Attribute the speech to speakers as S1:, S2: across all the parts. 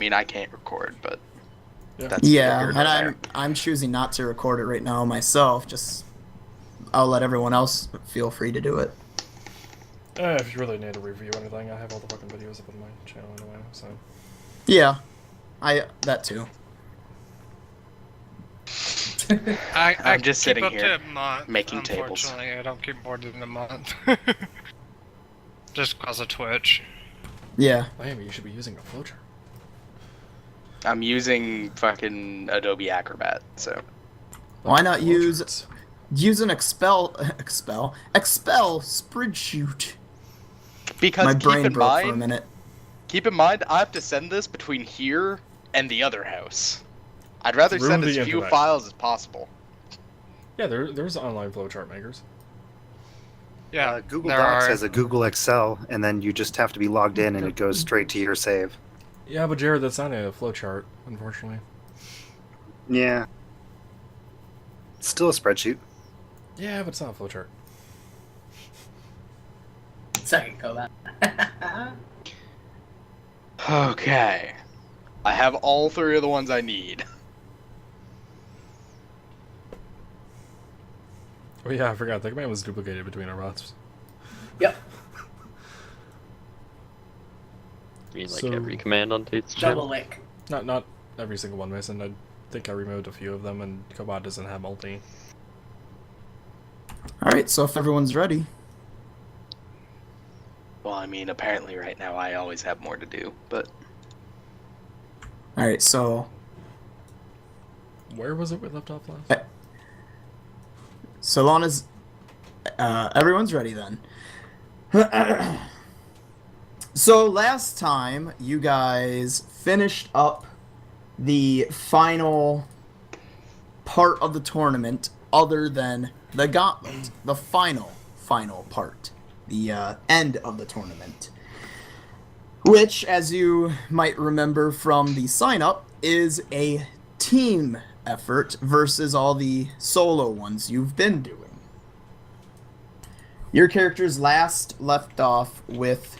S1: mean, I can't record, but
S2: that's
S3: yeah, and I'm choosing not to record it right now myself. Just I'll let everyone else feel free to do it.
S2: If you really need a review or anything, I have all the fucking videos up on my channel anyway, so.
S3: Yeah, that too.
S1: I'm just sitting here
S4: month,
S1: making tables.
S4: Unfortunately, I don't keep more than a month. Just because of Twitch.
S3: Yeah.
S2: Miami, you should be using a flowchart.
S1: I'm using fucking Adobe Acrobat, so.
S3: Why not use an Expel spreadsheet?
S1: Because
S3: my brain broke for a minute.
S1: Keep in mind, I have to send this between here and the other house. I'd rather send as few files as possible.
S2: Yeah, there's online flowchart makers.
S4: Yeah,
S5: Google Docs has a Google Excel, and then you just have to be logged in, and it goes straight to your save.
S2: Yeah, but Jared, that's not a flowchart, unfortunately.
S5: Yeah. It's still a spreadsheet.
S2: Yeah, but it's not a flowchart.
S6: Second go that.
S1: Okay. I have all three of the ones I need.
S2: Oh yeah, I forgot. The command was duplicated between our bots.
S6: Yep.
S7: You mean like every command on Tate's channel?
S6: Double link.
S2: Not every single one, Mason. I think I removed a few of them, and Cobot doesn't have multi.
S3: Alright, so if everyone's ready.
S1: Well, I mean, apparently right now I always have more to do, but...
S3: Alright, so...
S2: Where was it we left off last?
S3: So long as everyone's ready then. So last time you guys finished up the final part of the tournament other than the gauntlet, the final part, the end of the tournament, which, as you might remember from the sign-up, is a team effort versus all the solo ones you've been doing. Your characters last left off with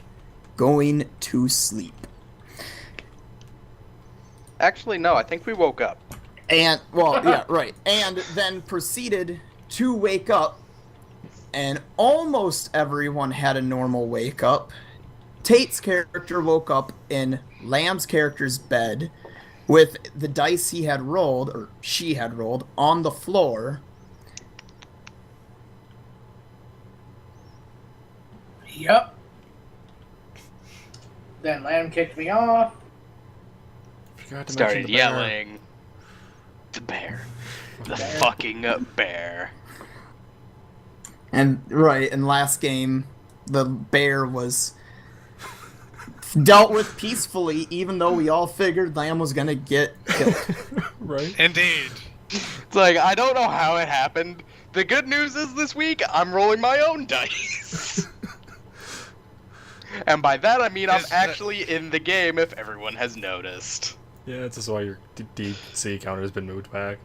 S3: going to sleep.
S1: Actually, no, I think we woke up.
S3: And, well, yeah, right. And then proceeded to wake up, and almost everyone had a normal wake up. Tate's character woke up in Lamb's character's bed, with the dice he had rolled, or she had rolled, on the floor.
S6: Yep. Then Lamb kicked me off.
S1: Started yelling. The bear. The fucking bear.
S3: And, right, in last game, the bear was dealt with peacefully, even though we all figured Lamb was gonna get killed.
S2: Right?
S4: Indeed.
S1: It's like, I don't know how it happened. The good news is this week, I'm rolling my own dice. And by that I mean I'm actually in the game, if everyone has noticed.
S2: Yeah, that's just why your DC counter has been moved back.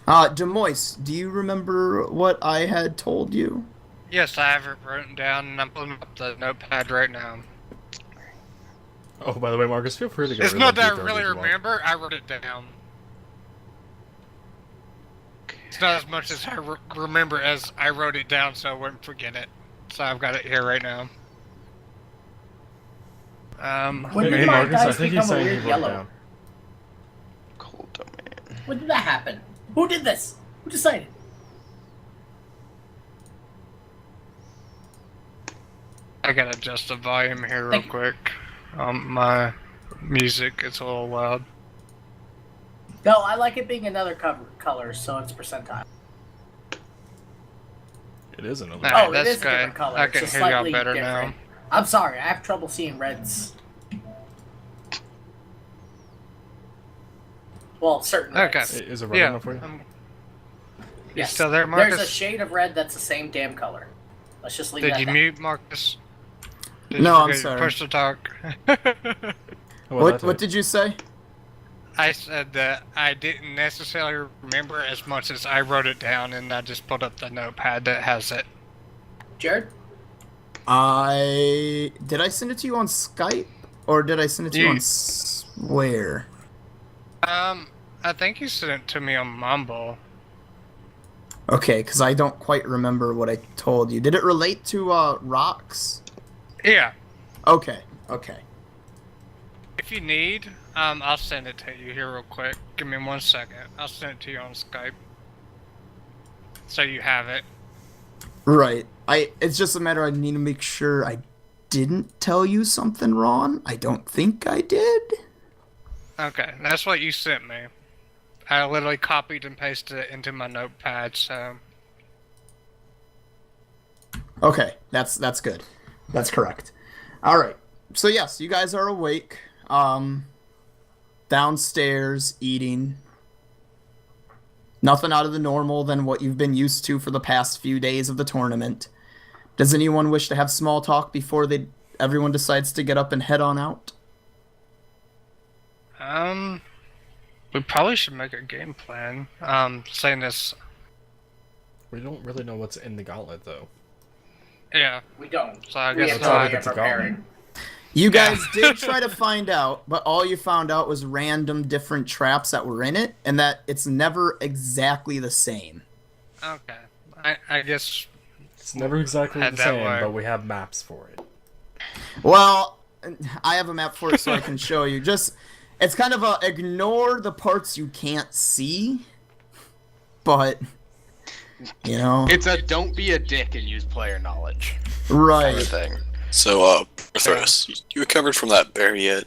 S3: Demois, do you remember what I had told you?
S4: Yes, I have it written down, and I'm pulling up the notepad right now.
S2: Oh, by the way, Marcus, feel free to go.
S4: It's not that I really remember, I wrote it down. It's not as much as I remember as I wrote it down, so I wouldn't forget it. So I've got it here right now.
S6: When did
S2: Hey,
S6: my
S2: Marcus, I
S6: dice
S2: think
S6: become
S2: he's
S6: a
S2: saying he
S6: weird
S2: wrote it
S6: yellow?
S2: down.
S1: Cool domain.
S6: When did that happen? Who did this? Who decided?
S4: I gotta adjust the volume here real quick. My music is a little loud.
S6: No, I like it being another color, so it's percentile.
S2: It is another.
S4: Alright,
S6: Oh, it
S4: that's
S6: is a different
S4: good.
S6: color.
S4: I
S6: It's
S4: can
S6: just
S4: hear y'all
S6: slightly
S4: better
S6: different.
S4: now.
S6: I'm sorry, I have trouble seeing reds. Well, certain
S4: Okay.
S6: reds.
S2: Is it red enough for you?
S4: You
S6: Yes.
S4: still there, Marcus?
S6: There's a shade of red that's the same damn color. Let's just leave
S4: Did
S6: that
S4: you
S6: down.
S4: mute, Marcus? Did
S3: No,
S4: you
S3: I'm
S4: forget to
S3: sorry.
S4: Push to talk.
S3: What did you say?
S4: I said that I didn't necessarily remember as much as I wrote it down, and I just pulled up the notepad that has it.
S6: Jared?
S3: Did I send it to you on Skype, or did I send it to you on Where?
S4: I think you sent it to me on Mumble.
S3: Okay, because I don't quite remember what I told you. Did it relate to rocks?
S4: Yeah.
S3: Okay, okay.
S4: If you need, I'll send it to you here real quick. Give me 1 second. I'll send it to you on Skype. So you have it.
S3: Right. It's just a matter I need to make sure I didn't tell you something wrong. I don't think I did.
S4: Okay, that's what you sent me. I literally copied and pasted it into my notepad, so...
S3: Okay, that's good. That's correct. Alright. So yes, you guys are awake. Downstairs, eating. Nothing out of the normal than what you've been used to for the past few days of the tournament. Does anyone wish to have small talk before everyone decides to get up and head on out?
S4: We probably should make a game plan. Saying this...
S2: We don't really know what's in the gauntlet, though.
S4: Yeah.
S6: We don't.
S4: So I
S6: We
S4: guess
S6: have to
S2: get
S6: get
S2: to
S6: prepared.
S3: You guys did try to find out, but all you found out was random different traps that were in it, and that it's never exactly the same.
S4: Okay. I guess...
S2: It's never exactly
S4: Head
S2: the
S4: that
S2: same,
S4: way.
S2: but we have maps for it.
S3: Well, I have a map for it so I can show you. It's kind of a ignore the parts you can't see, but, you know.
S1: It's a don't be a dick and use player knowledge
S3: Right.
S1: kind of thing.
S8: So, Perthros, you recovered from that bear yet?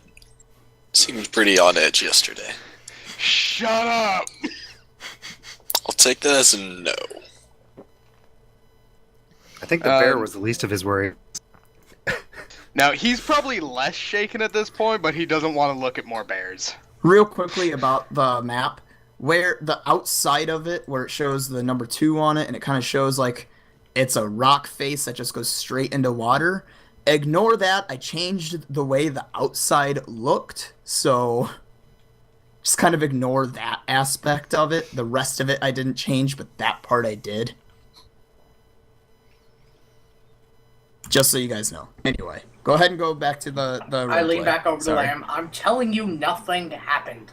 S8: Seemed pretty on edge yesterday.
S1: Shut up!
S8: I'll take that as a no.
S5: I think the bear was the least of his worries.
S1: Now, he's probably less shaken at this point, but he doesn't want to look at more bears.
S3: Real quickly about the map, where the outside of it, where it shows the number 2 on it, and it kind of shows like it's a rock face that just goes straight into water. Ignore that. I changed the way the outside looked, so just kind of ignore that aspect of it. The rest of it I didn't change, but that part I did. Just so you guys know. Anyway, go ahead and go back to the
S6: I lean
S3: roleplay.
S6: back over to
S3: Sorry.
S6: Lamb. I'm telling you, nothing happened.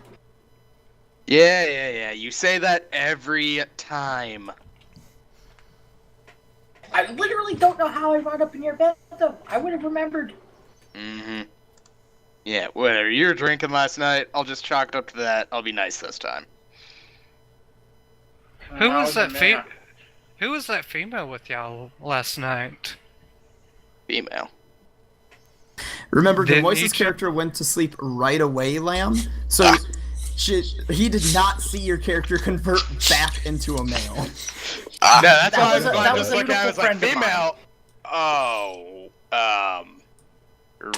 S1: Yeah. You say that every time.
S6: I literally don't know how I wound up in your bed, though. I would have remembered.
S1: Mm-hmm. Yeah, whatever. You were drinking last night. I'll just chalk it up to that. I'll be nice this time.
S4: Who was that female with y'all last night?
S1: Female.
S3: Remember,
S4: Didn't
S3: Demoise's
S4: he-
S3: character went to sleep right away, Lamb. So he did not see your character convert back into a male.
S1: No, that's why I was
S6: that
S1: going to
S6: was
S1: just
S6: a
S1: look at it. I was like,
S6: beautiful friend of
S1: female. Oh,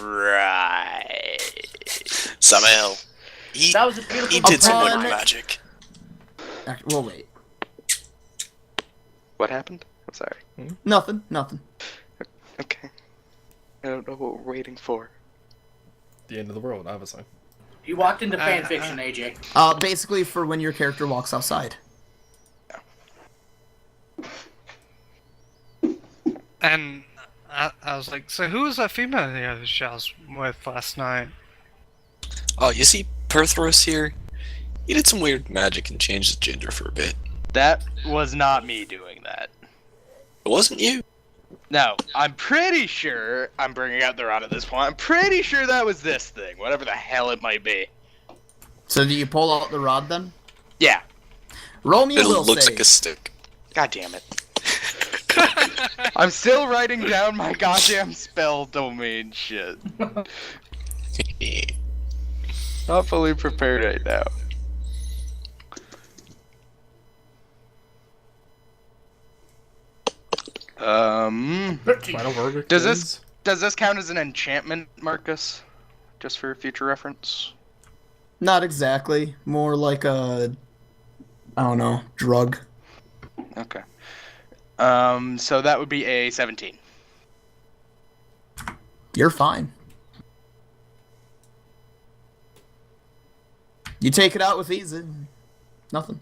S1: right.
S8: Samael, he
S6: That was a beautiful
S8: did some
S3: Upon-
S8: weird magic.
S3: Well, wait.
S1: What happened? I'm sorry.
S3: Nothing.
S1: Okay. I don't know what we're waiting for.
S2: The end of the world, obviously.
S6: You walked into fanfiction, AJ.
S3: Basically for when your character walks outside.
S4: And I was like, so who was that female the other y'all was with last night?
S8: Oh, you see Perthros here? He did some weird magic and changed his gender for a bit.
S1: That was not me doing that.
S8: It wasn't you.
S1: No, I'm pretty sure, I'm bringing out the rod at this point, I'm pretty sure that was this thing, whatever the hell it might be.
S3: So do you pull out the rod then?
S1: Yeah.
S3: Roll me a
S8: It
S3: will
S8: looks
S3: save.
S8: like a stick.
S1: God damn it. I'm still writing down my goddamn spell domain shit. Not fully prepared right now.
S2: Final verdict
S1: Does
S2: is...
S1: this count as an enchantment, Marcus? Just for future reference?
S3: Not exactly. More like a, I don't know, drug.
S1: Okay. So that would be a 17.
S3: You're fine. You take it out with ease. Nothing.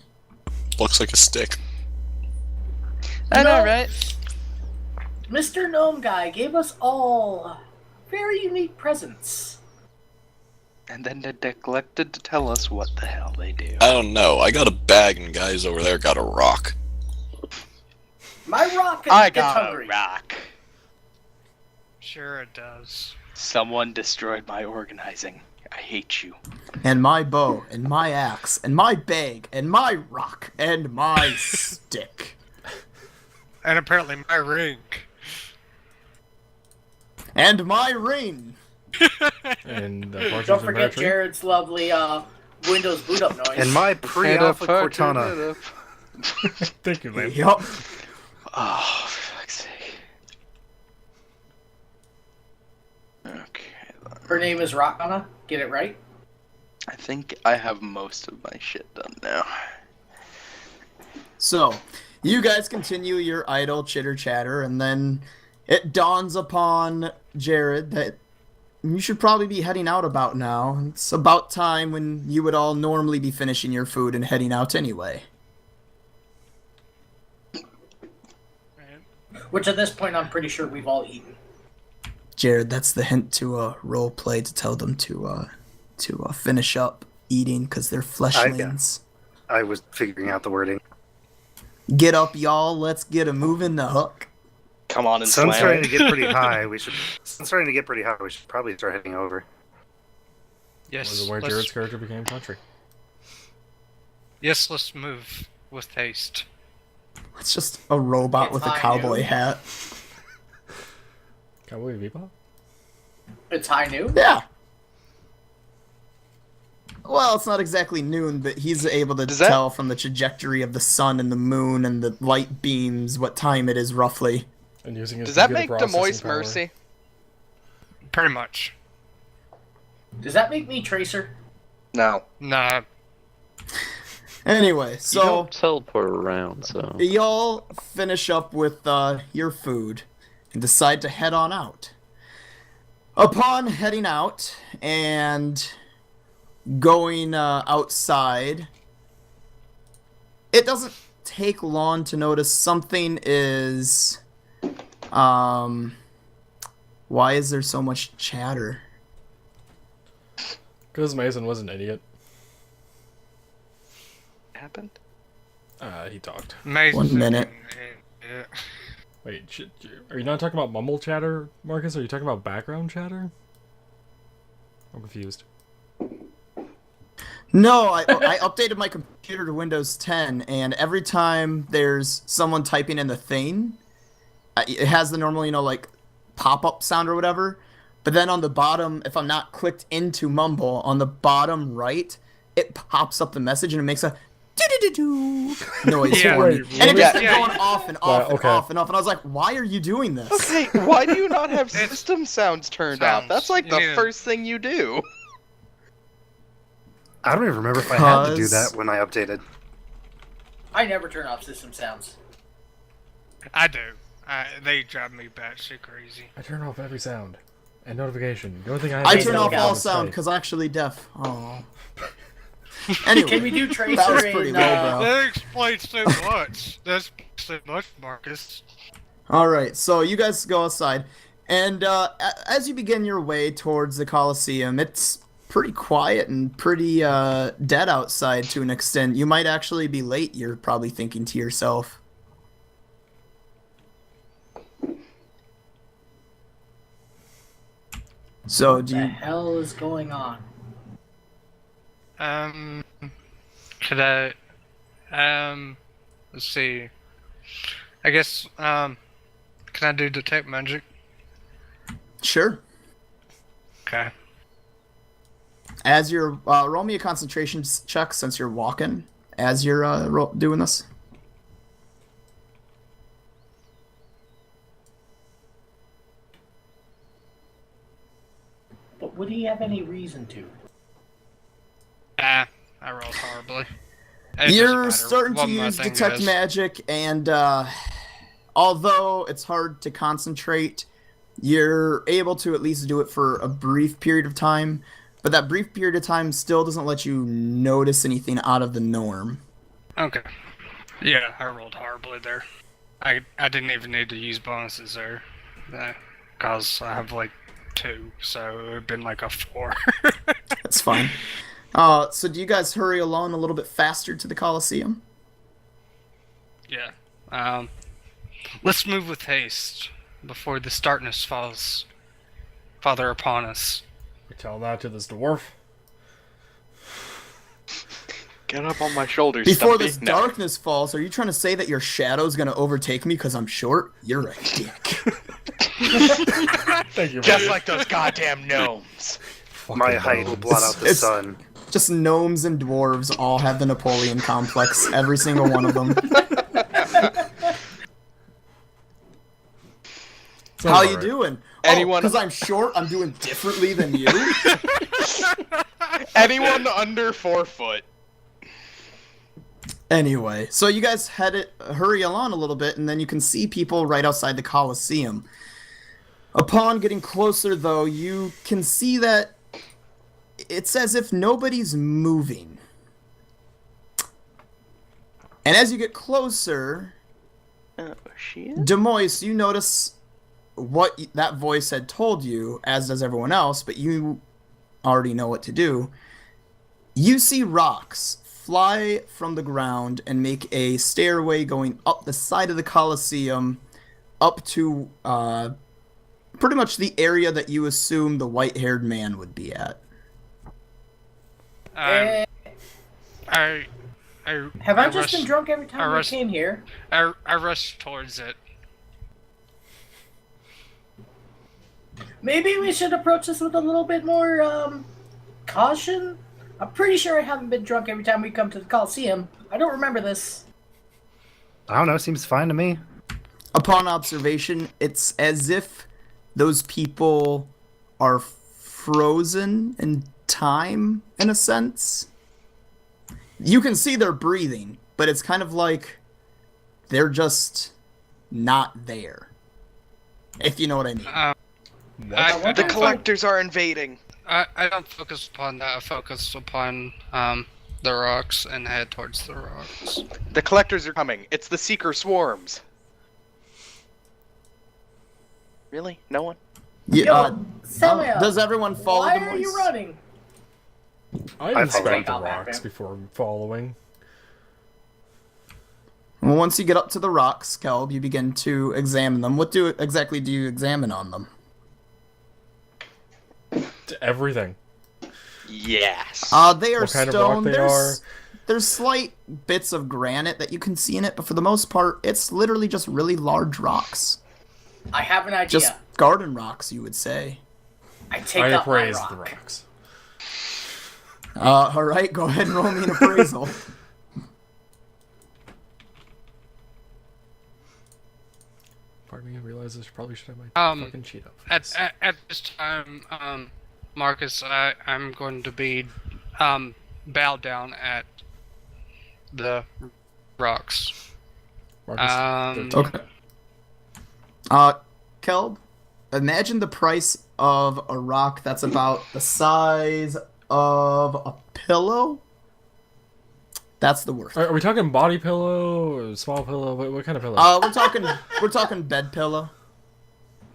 S8: Looks like a stick.
S1: I know,
S6: No.
S1: right?
S6: Mr. Gnome Guy gave us all very unique presents.
S1: And then they neglected to tell us what the hell they do.
S8: I don't know. I got a bag and guys over there got a rock.
S6: My rock
S1: I
S6: gets
S1: got
S6: hungry.
S1: a rock.
S4: Sure it does.
S1: Someone destroyed my organizing. I hate you.
S3: And my bow, and my axe, and my bag, and my rock, and my stick.
S4: And apparently my ring.
S3: And my ring.
S2: And
S6: Don't forget Jared's lovely Windows boot up noise.
S5: And my pre-alpha Cortana.
S2: Thank you, man.
S3: Yup.
S1: Oh, for fuck's sake. Okay.
S6: Her name is Rockana. Get it right?
S1: I think I have most of my shit done now.
S3: So, you guys continue your idle chitter-chatter, and then it dawns upon Jared that you should probably be heading out about now. It's about time when you would all normally be finishing your food and heading out anyway.
S6: Which at this point I'm pretty sure we've all eaten.
S3: Jared, that's the hint to role play to tell them to finish up eating because they're fleshlings.
S5: I was figuring out the wording.
S3: Get up, y'all. Let's get a moving the hook.
S1: Come on and
S5: Sun's
S1: slam
S5: starting
S1: it.
S5: to get pretty high. We should probably start heading over.
S4: Yes.
S2: Was it where Jared's character became country?
S4: Yes, let's move with haste.
S3: It's just a robot
S6: It's
S3: with a
S6: high
S3: cowboy
S6: noon.
S3: hat.
S2: Cowboy Bebop?
S6: It's high noon.
S3: Yeah. Well, it's not exactly noon, but he's able to
S1: Does that-
S3: tell from the trajectory of the sun and the moon and the light beams what time it is roughly.
S2: And using his
S1: Does that
S2: computer
S1: make
S2: processing
S1: Demois
S2: power.
S1: Mercy?
S4: Pretty much.
S6: Does that make me Tracer?
S1: No.
S4: Nah.
S3: Anyway,
S7: You
S3: so
S7: don't teleport around, so.
S3: y'all finish up with your food and decide to head on out. Upon heading out and going outside, it doesn't take long to notice something is why is there so much chatter?
S2: Because Mason was an idiot.
S1: Happened?
S2: He talked.
S4: Amazing.
S3: 1 minute.
S4: Yeah.
S2: Wait, are you not talking about mumble chatter, Marcus? Are you talking about background chatter? I'm confused.
S3: No, I updated my computer to Windows 10, and every time there's someone typing in the thing, it has the normal, like, pop-up sound or whatever. But then on the bottom, if I'm not clicked into Mumble, on the bottom right, it pops up the message and it makes a do-do-do-do noise
S4: Yeah.
S3: for me.
S2: Wait,
S3: And it just
S4: really?
S3: kept going off and off and
S2: okay.
S3: off and off. And I was like, why are you doing this?
S1: Okay, why do you not have system sounds turned off?
S4: Sounds.
S1: That's like
S4: You
S1: the
S4: need to-
S1: first thing you do.
S5: I don't even remember if I had to do
S3: Because-
S5: that when I updated.
S6: I never turn off system sounds.
S4: I do. They drive me batshit crazy.
S2: I turn off every sound and notification. The only thing I
S3: I
S2: have
S3: turn
S2: is
S3: off all
S2: on
S3: sound
S2: Skype.
S3: because I'm actually deaf. Oh. Anyway,
S6: Can we do Tracer
S3: that was pretty
S6: in,
S3: low, bro.
S4: That explains so much. That's so much, Marcus.
S3: All right, so you guys go outside, and as you begin your way towards the Coliseum, it's pretty quiet and pretty dead outside to an extent. You might actually be late, you're probably thinking to yourself. So,
S6: What
S3: do
S6: the
S3: you...
S6: hell is going on?
S4: Could I, let's see. I guess, can I do detect magic?
S3: Sure.
S4: Okay.
S3: As you're... roll me a concentration check since you're walking as you're doing this.
S6: But would he have any reason to?
S4: I rolled horribly. It doesn't
S3: You're
S4: matter.
S3: starting to
S4: What my
S3: use
S4: thing
S3: detect
S4: is.
S3: magic, and although it's hard to concentrate, you're able to at least do it for a brief period of time. But that brief period of time still doesn't let you notice anything out of the norm.
S4: Okay. Yeah, I rolled horribly there. I didn't even need to use bonuses there. Because I have like 2, so it would have been like a 4.
S3: That's fine. So do you guys hurry along a little bit faster to the Colosseum?
S4: Yeah. Let's move with haste before this darkness falls farther upon us.
S2: We tell that to this dwarf.
S1: Get up on my shoulders,
S3: Before
S1: Stumpy.
S3: this
S1: No.
S3: darkness falls, are you trying to say that your shadow's gonna overtake me because I'm short? You're a dick.
S2: Thank you.
S1: Just
S2: buddy.
S1: like those goddamn gnomes.
S2: Fucking
S5: My height will blot out the
S3: It's-
S5: sun.
S3: Just gnomes and dwarves all have the Napoleon complex. Every single one of them.
S2: Sounds
S3: How you
S2: alright.
S3: doing?
S1: Anyone-
S3: Because I'm short, I'm doing differently than you?
S1: Anyone under 4 foot.
S3: Anyway, so you guys hurry along a little bit, and then you can see people right outside the Colosseum. Upon getting closer, though, you can see that it's as if nobody's moving. And as you get closer,
S1: Oh, shit.
S3: Demois, you notice what that voice had told you, as does everyone else, but you already know what to do. You see rocks fly from the ground and make a stairway going up the side of the Colosseum up to pretty much the area that you assume the white-haired man would be at.
S4: I
S6: Have I just
S4: rushed-
S6: been drunk every
S4: I
S6: time I
S4: rushed-
S6: came here?
S4: I rushed towards it.
S6: Maybe we should approach this with a little bit more caution. I'm pretty sure I haven't been drunk every time we come to the Coliseum. I don't remember this.
S5: I don't know. Seems fine to me.
S3: Upon observation, it's as if those people are frozen in time, in a sense. You can see they're breathing, but it's kind of like they're just not there. If you know what I mean.
S1: The collectors are invading.
S4: I don't focus upon that. I focus upon the rocks and head towards the rocks.
S1: The collectors are coming. It's the seeker swarms. Really? No one?
S3: Yeah,
S6: Yo, Samuel,
S3: does everyone follow
S6: why
S3: the
S6: are you
S3: voice?
S6: running?
S2: I inspect the
S6: follow.
S2: rocks before following.
S3: Well, once you get up to the rocks, Kelb, you begin to examine them. What exactly do you examine on them?
S2: To everything.
S1: Yes.
S3: They are
S2: What kind of
S3: stone.
S2: rock they are?
S3: There's slight bits of granite that you can see in it, but for the most part, it's literally just really large rocks.
S6: I have an idea.
S3: Just garden rocks, you would say.
S6: I take
S2: I
S6: up my
S2: appraise
S6: rock.
S2: the rocks.
S3: Alright, go ahead and roll me an appraisal.
S2: Pardon me, I realize I probably should have my fucking cheat up.
S4: At this time, Marcus, I'm going to be bowed down at the rocks.
S2: Marcus,
S3: Okay. Kelb, imagine the price of a rock that's about the size of a pillow. That's the worth.
S2: Are we talking body pillow or small pillow? What kind of pillow?
S3: We're talking bed pillow.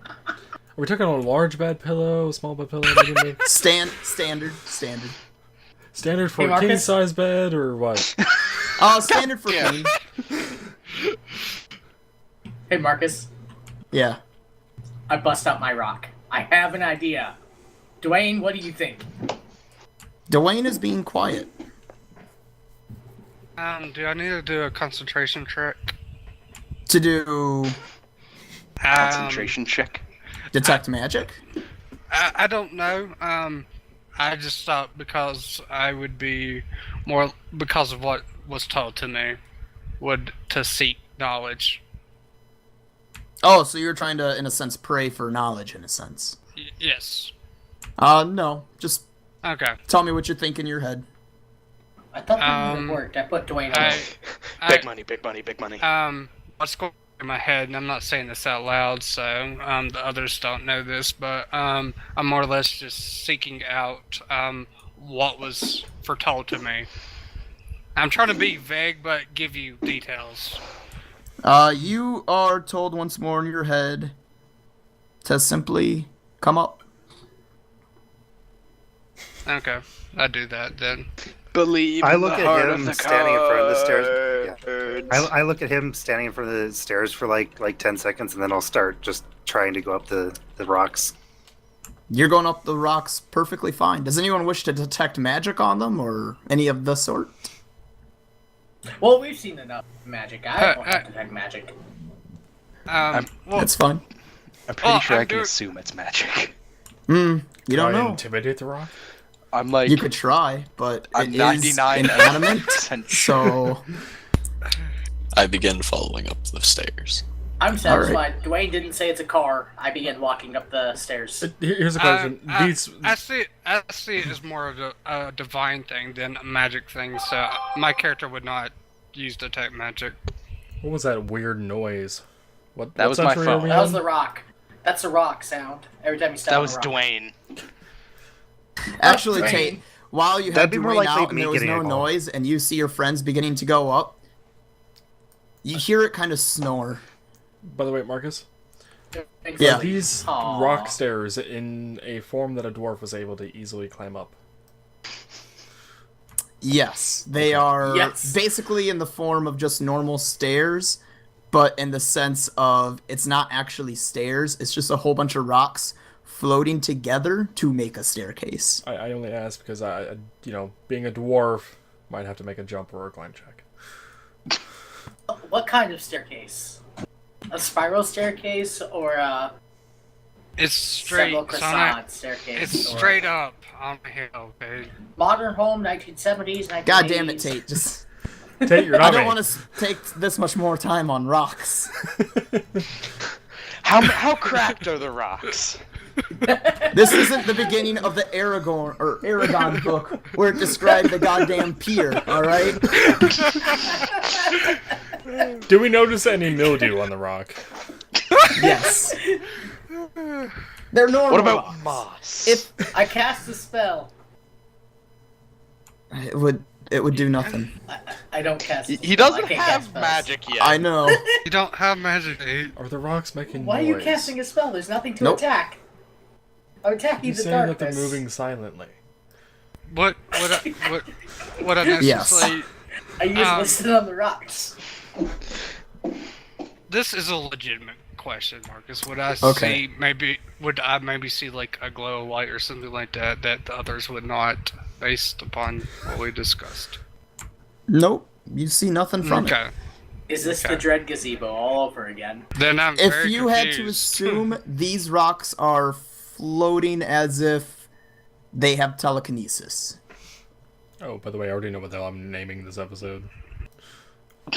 S2: Are we talking a large bed pillow, small bed pillow, medium bed?
S3: Standard.
S2: Standard for
S6: Hey,
S2: a
S6: Marcus?
S2: king size bed or what?
S3: Standard for
S1: Yeah.
S3: queen.
S6: Hey, Marcus,
S3: Yeah.
S6: I bust out my rock. I have an idea. Dwayne, what do you think?
S3: Dwayne is being quiet.
S4: Do I need to do a concentration check?
S3: To do
S1: Concentration check.
S3: detect magic?
S4: I don't know. I just thought because I would be more because of what was told to me, to seek knowledge.
S3: Oh, so you're trying to, in a sense, pray for knowledge, in a sense.
S4: Yes.
S3: No. Just
S4: Okay.
S3: tell me what you think in your head.
S6: I thought that would have worked. I put Dwayne on.
S1: Big money, big money, big money.
S4: What's going in my head, and I'm not saying this out loud, so the others don't know this, but I'm more or less just seeking out what was foretold to me. I'm trying to be vague, but give you details.
S3: You are told once more in your head to simply come up.
S4: Okay, I do that then.
S1: Believe
S5: I
S1: in
S5: look
S1: the
S5: at
S1: heart
S5: him
S1: of the
S5: standing in front of the stairs.
S1: cards.
S5: I look at him standing in front of the stairs for like 10 seconds, and then I'll start just trying to go up the rocks.
S3: You're going up the rocks perfectly fine. Does anyone wish to detect magic on them or any of the sort?
S6: Well, we've seen enough magic. I don't have to detect magic.
S4: Well,
S3: That's fine.
S1: I'm pretty sure
S4: I'm
S1: I can
S4: doing-
S1: assume it's magic.
S3: You don't
S2: Try to
S3: know.
S2: intimidate the rock?
S1: I'm like,
S3: You could try, but
S1: I'm
S3: it is
S1: 99%
S3: inanimate, so...
S8: I begin following up the stairs.
S6: I'm satisfied. Dwayne didn't say it's a car. I began walking up the stairs.
S2: Here's a question. These
S4: I see it as more of a divine thing than a magic thing. So my character would not use detect magic.
S2: What was that weird noise? What
S1: That was my
S2: century are
S1: phone.
S2: we
S6: That was
S2: in?
S6: the rock. That's the rock sound. Every time you step
S1: that
S6: on
S1: was
S6: a rock.
S1: Dwayne.
S3: Actually,
S6: Dwayne.
S3: Tate, while you had
S5: That'd be more
S3: Dwayne
S5: likely
S3: out and
S5: me
S3: there was
S5: getting
S3: no
S5: a call.
S3: noise, and you see your friends beginning to go up, you hear it kind of snore.
S2: By the way, Marcus,
S3: Yeah.
S2: are these
S6: Aw.
S2: rock stairs in a form that a dwarf was able to easily climb up?
S3: Yes, they are
S6: Yes.
S3: basically in the form of just normal stairs, but in the sense of it's not actually stairs, it's just a whole bunch of rocks floating together to make a staircase.
S2: I only asked because being a dwarf, might have to make a jump or a climb check.
S6: What kind of staircase? A spiral staircase or a
S4: It's straight.
S6: several
S4: It's, on
S6: croissant staircase?
S4: it's
S6: or
S4: straight up on the hill, okay?
S6: Modern home, 1970s, 1980s.
S3: God damn it, Tate! Just
S2: Tate, you're
S3: I
S2: not
S3: don't
S2: me.
S3: want to take this much more time on rocks.
S1: How cracked are the rocks?
S3: This isn't the beginning of the Aragon book where it described the goddamn pier. All right.
S2: Do we notice any mildew on the rock?
S3: Yes. They're normal.
S1: What about
S3: rocks.
S1: moss?
S3: If
S6: I cast a spell.
S3: it would do nothing.
S6: I don't cast. A
S1: He
S6: spell. I
S1: doesn't
S6: can't cast
S1: have
S6: spells.
S1: magic yet.
S3: I know.
S4: You don't have magic, Nate.
S2: Are the rocks making
S6: Why are
S2: noise?
S6: you casting a spell? There's nothing to
S3: Nope.
S6: attack. I'm attacking
S2: You
S6: the
S2: saying that
S6: darkness.
S2: they're moving silently?
S4: What I
S3: Yes.
S4: necessarily...
S6: I usually listed on the rocks.
S4: This is a legitimate question, Marcus. Would I
S3: Okay.
S4: would I maybe see like a glow of light or something like that that the others would not, based upon what we discussed?
S3: Nope. You see nothing from it.
S4: Okay.
S6: Is this
S4: Okay.
S6: the Dread Gazebo all over again?
S4: Then I'm
S3: If
S4: very
S3: you had to
S4: confused.
S3: assume these rocks are floating as if they have telekinesis.
S2: Oh, by the way, I already know what the hell I'm naming this episode.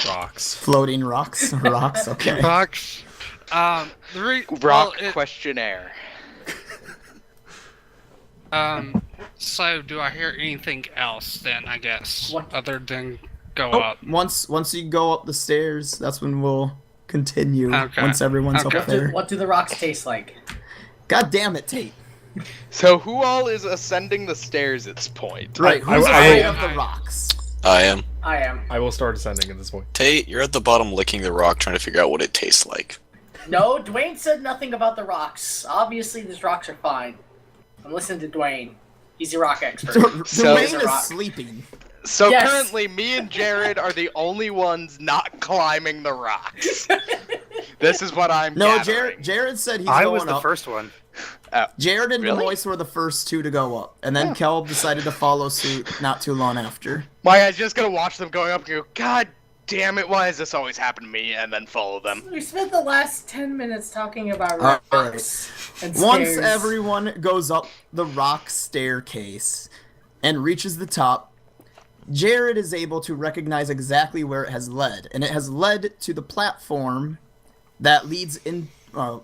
S2: Rocks.
S3: Floating rocks. Rocks. Okay.
S4: Rocks.
S1: Rock questionnaire.
S4: So do I hear anything else then? I guess
S6: What?
S4: other than go
S3: Oh,
S4: up.
S3: once you go up the stairs, that's when we'll continue.
S4: Okay.
S3: Once everyone's
S4: Okay.
S3: up there.
S6: What do the rocks taste like?
S3: God damn it, Tate.
S1: So who all is ascending the stairs at this point?
S3: Right,
S2: I-
S3: who's
S2: I-
S3: afraid
S4: I-
S3: of the rocks?
S8: I am.
S6: I am.
S2: I will start ascending at this point.
S8: Tate, you're at the bottom licking the rock trying to figure out what it tastes like.
S6: No, Dwayne said nothing about the rocks. Obviously, these rocks are fine. I'm listening to Dwayne. He's a rock expert.
S1: So-
S3: Dwayne
S6: Rock.
S3: is sleeping.
S1: So
S6: Yes.
S1: currently, me and Jared are the only ones not climbing the rocks. This is what I'm
S3: No,
S1: gathering.
S3: Jared said he's
S5: I
S3: going
S5: was the
S3: up.
S5: first one.
S3: Jared and
S1: Really?
S3: Demois were the first two to go up, and then Kelb decided to follow suit not too long after.
S1: My guy's just gonna watch them going up and go, God damn it, why does this always happen to me? And then follow them.
S6: We spent the last 10 minutes talking about
S3: All
S6: rocks and
S3: Once
S6: stairs.
S3: everyone goes up the rock staircase and reaches the top, Jared is able to recognize exactly where it has led, and it has led to the platform that leads in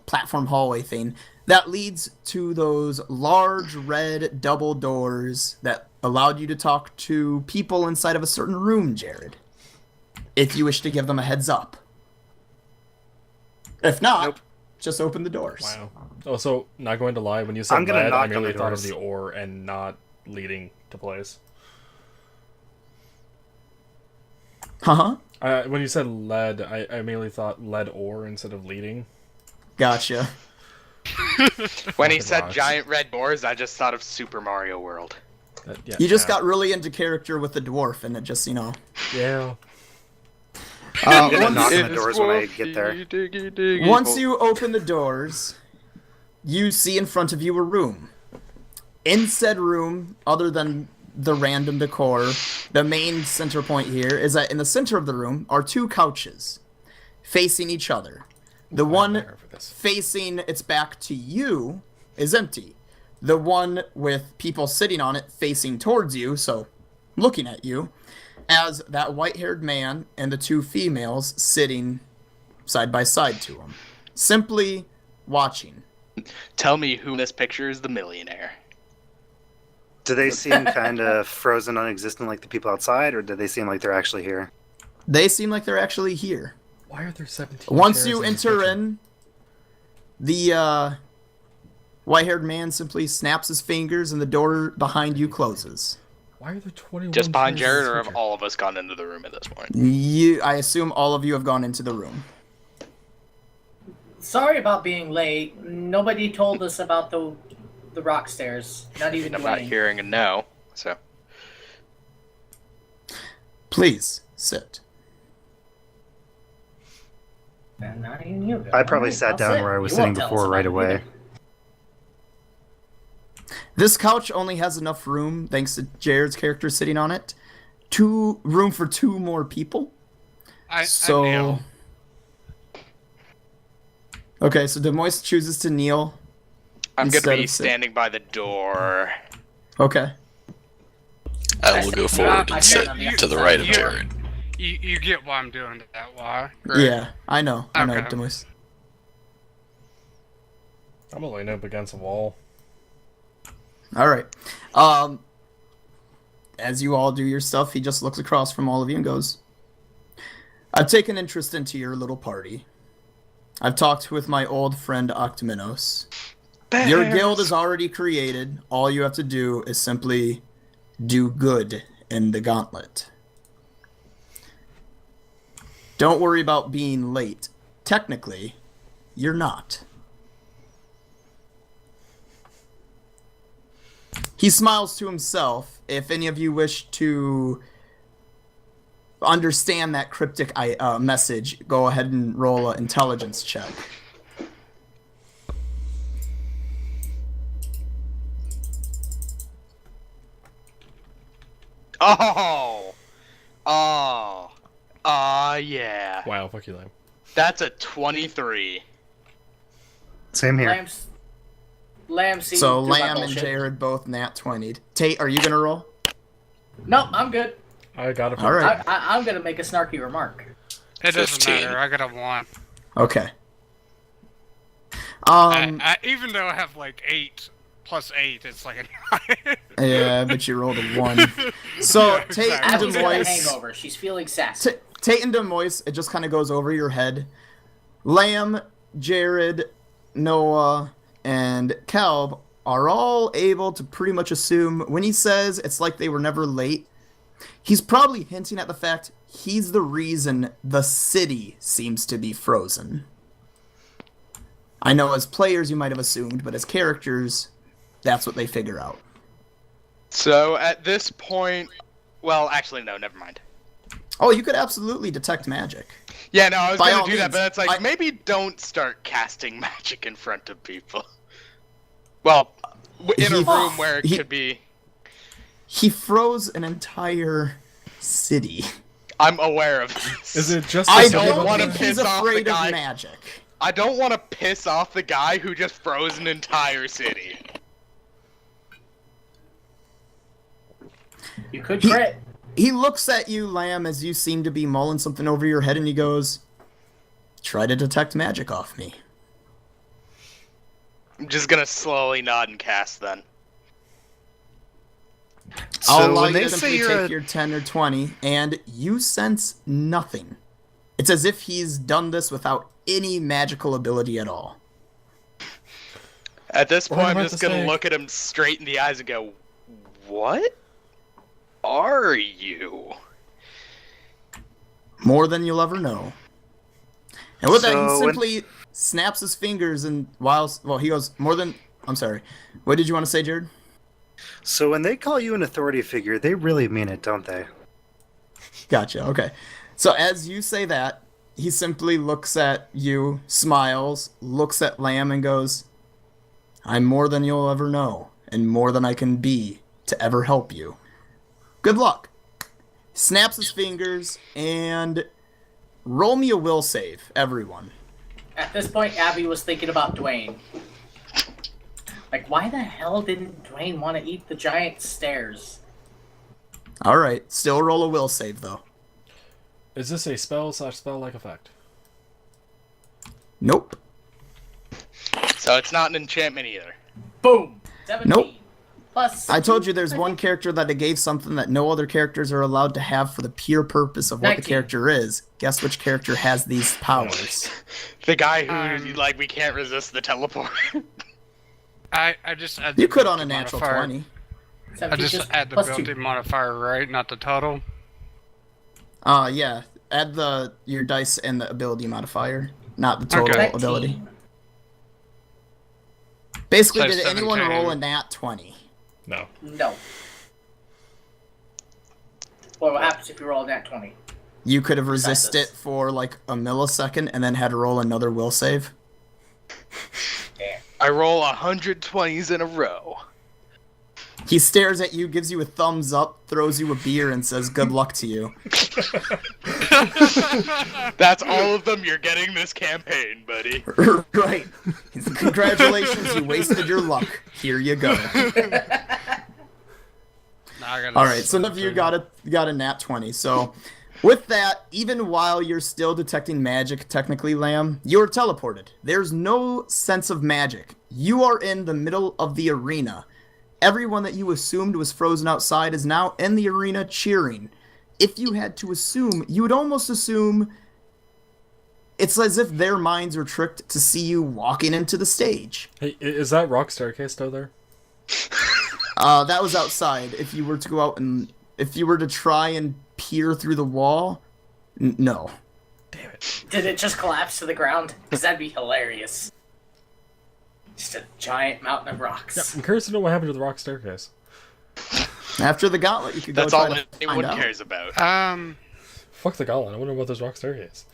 S3: platform hallway thing that leads to those large red double doors that allowed you to talk to people inside of a certain room, Jared. If you wish to give them a heads up. If not, just open the doors.
S2: Wow. Also, not going to lie, when you said
S5: I'm gonna
S2: lead, I
S5: knock on
S2: merely
S5: the
S2: thought of
S5: doors.
S2: the ore and not leading to place.
S3: Huh?
S2: When you said lead, I merely thought lead ore instead of leading.
S3: Gotcha.
S1: When he
S2: Fucking
S1: said
S2: rocks.
S1: giant red doors, I just thought of Super Mario World.
S2: Yeah,
S3: You just got really into character with the dwarf, and it just,
S2: Yeah.
S5: I'm gonna knock on the doors when I get there.
S3: Once you open the doors, you see in front of you a room. In said room, other than the random decor, the main center point here is that in the center of the room are 2 couches facing each other. The one facing its back to you is empty. The one with people sitting on it facing towards you, so looking at you, as that white-haired man and the 2 females sitting side by side to him, simply watching.
S1: Tell me who in this picture is the millionaire.
S5: Do they seem kind of frozen, non-existent like the people outside, or do they seem like they're actually here?
S3: They seem like they're actually here.
S2: Why are there 17
S3: Once
S2: chairs
S3: you
S2: in this
S3: enter
S2: picture?
S3: in, the white-haired man simply snaps his fingers and the door behind you closes.
S2: Why are there 21
S1: Just behind
S2: chairs in
S1: Jared,
S2: this
S1: or have
S2: picture?
S1: all of us gone into the room at this point?
S3: I assume all of you have gone into the room.
S6: Sorry about being late. Nobody told us about the rock stairs. Not even
S1: I'm not
S6: Dwayne.
S1: hearing a no, so.
S3: Please, sit.
S6: And not even you.
S5: I probably
S6: Alright,
S5: sat
S6: I'll
S5: down
S6: sit.
S5: where I was
S6: You
S5: sitting
S6: won't tell us
S5: before
S6: about
S5: right
S6: it
S5: away.
S6: either.
S3: This couch only has enough room, thanks to Jared's character sitting on it, room for 2 more people.
S4: I
S3: So,
S4: kneel.
S3: okay, so Demois chooses to kneel.
S1: I'm
S3: Instead
S1: gonna be
S3: of sit.
S1: standing by the door.
S3: Okay.
S8: I will go forward
S6: I
S8: and
S6: can't
S8: sit
S6: understand.
S8: to the right of
S4: You-
S8: Jared.
S4: You get why I'm doing that, why? Right?
S3: Yeah, I know,
S4: Okay.
S3: Demois.
S2: I'm gonna line up against a wall.
S3: All right. As you all do your stuff, he just looks across from all of you and goes, I've taken interest into your little party. I've talked with my old friend Octominos. Your guild is already created. All you have to do is simply do good in the gauntlet. Don't worry about being late. Technically, you're not. He smiles to himself. If any of you wish to understand that cryptic message, go ahead and roll an intelligence check.
S1: Yeah.
S2: Wow, fuck you, Lamb.
S1: That's a 23.
S5: Same here.
S6: Lamb sees
S3: So
S6: through my
S3: Lamb and
S6: bullshit.
S3: Jared both nat 20'd. Tate, are you gonna roll?
S6: Nope, I'm good.
S2: I got it.
S3: All right.
S6: I'm gonna make a snarky remark.
S4: It doesn't
S8: 15.
S4: matter. I got a 1.
S3: Okay.
S4: Even though I have like 8 plus 8, it's like a 9.
S3: Yeah, but you rolled a 1. So
S4: Yeah,
S3: Tate and
S4: exactly.
S6: Abby's got a
S3: Demois.
S6: hangover. She's feeling sassy.
S3: Tate and Demois, it just kind of goes over your head. Lamb, Jared, Noah, and Kelb are all able to pretty much assume when he says it's like they were never late, he's probably hinting at the fact he's the reason the city seems to be frozen. I know as players you might have assumed, but as characters, that's what they figure out.
S1: So at this point, well, actually, no, never mind.
S3: Oh, you could absolutely detect magic.
S1: Yeah, no, I was
S3: By
S1: gonna
S3: all
S1: do that,
S3: means,
S1: but it's like, maybe don't start casting magic in front of people. Well, in a room where it could be.
S3: He froze an entire city.
S1: I'm aware of this.
S2: Is it just?
S3: I
S2: the city
S1: don't
S3: don't
S1: wanna
S3: think
S2: button?
S3: he's
S1: piss off the
S3: afraid of
S1: guy.
S3: magic.
S1: I don't want to piss off the guy who just froze an entire city.
S6: You could crit.
S3: He looks at you, Lamb, as you seem to be mulling something over your head, and he goes, "Try to detect magic off me."
S1: I'm just gonna slowly nod and cast then.
S3: I'll
S5: So
S3: allow
S5: when
S3: you
S5: they
S3: to
S5: say
S3: simply
S5: you're
S3: take your 10 or 20, and you sense nothing. It's as if he's done this without any magical ability at all.
S1: At this
S2: What
S1: point, I'm
S2: about
S1: just
S2: the
S1: gonna
S2: snake?
S1: look at him straight in the eyes and go, "What are you?"
S3: More than you'll ever know. And with that,
S5: So
S3: he
S5: when-
S3: simply snaps his fingers, and he goes, more than... I'm sorry. What did you want to say, Jared?
S5: So when they call you an authority figure, they really mean it, don't they?
S3: Gotcha. Okay. So as you say that, he simply looks at you, smiles, looks at Lamb, and goes, "I'm more than you'll ever know, and more than I can be to ever help you. Good luck." Snaps his fingers, and roll me a will save, everyone.
S6: At this point, Abby was thinking about Dwayne. Like, why the hell didn't Dwayne want to eat the giant stairs?
S3: Alright, still roll a will save, though.
S2: Is this a spell/spell-like effect?
S3: Nope.
S1: So it's not an enchantment either.
S6: Boom! 17.
S3: Nope.
S6: Plus,
S3: I told you there's one character that I gave something that no other characters are allowed to have for the pure purpose of what
S6: 19.
S3: the character is. Guess which character has these powers?
S1: The guy who, like, we can't resist the teleport.
S4: I just add
S3: You
S4: the
S3: could on a
S4: ability
S3: natural
S4: modifier.
S3: 20.
S4: I
S6: 17
S4: just add the
S6: plus
S4: ability
S6: 2.
S4: modifier, right? Not the total.
S3: Yeah. Add your dice and the ability modifier, not the total
S4: Okay.
S3: ability.
S6: 19.
S3: Basically,
S4: So
S3: did anyone
S4: 17.
S3: roll a nat 20?
S2: No.
S6: No. What happens if you roll that 20?
S3: You could have
S6: Besides
S3: resisted
S6: this.
S3: for like a millisecond and then had to roll another will save.
S1: I roll 120s in a row.
S3: He stares at you, gives you a thumbs up, throws you a beer, and says, "Good luck to you."
S1: That's all of them you're getting this campaign, buddy.
S3: Right. Congratulations, you wasted your luck. Here you go. All right, so none of you got a nat 20. So, with that, even while you're still detecting magic, technically, Lamb, you're teleported. There's no sense of magic. You are in the middle of the arena. Everyone that you assumed was frozen outside is now in the arena cheering. If you had to assume, you would almost assume it's as if their minds are tricked to see you walking into the stage.
S2: Hey, is that rock staircase still there?
S3: That was outside. If you were to go out and if you were to try and peer through the wall, no.
S2: Damn it.
S6: Did it just collapse to the ground? Because that'd be hilarious. Just a giant mountain of
S2: Yeah,
S6: rocks.
S2: I'm curious to know what happened to the rock staircase.
S3: After the gauntlet, you could go
S1: That's
S3: try
S1: all
S3: to
S1: anyone
S3: find out.
S1: cares about.
S2: Fuck the gauntlet. I wonder about this rock staircase.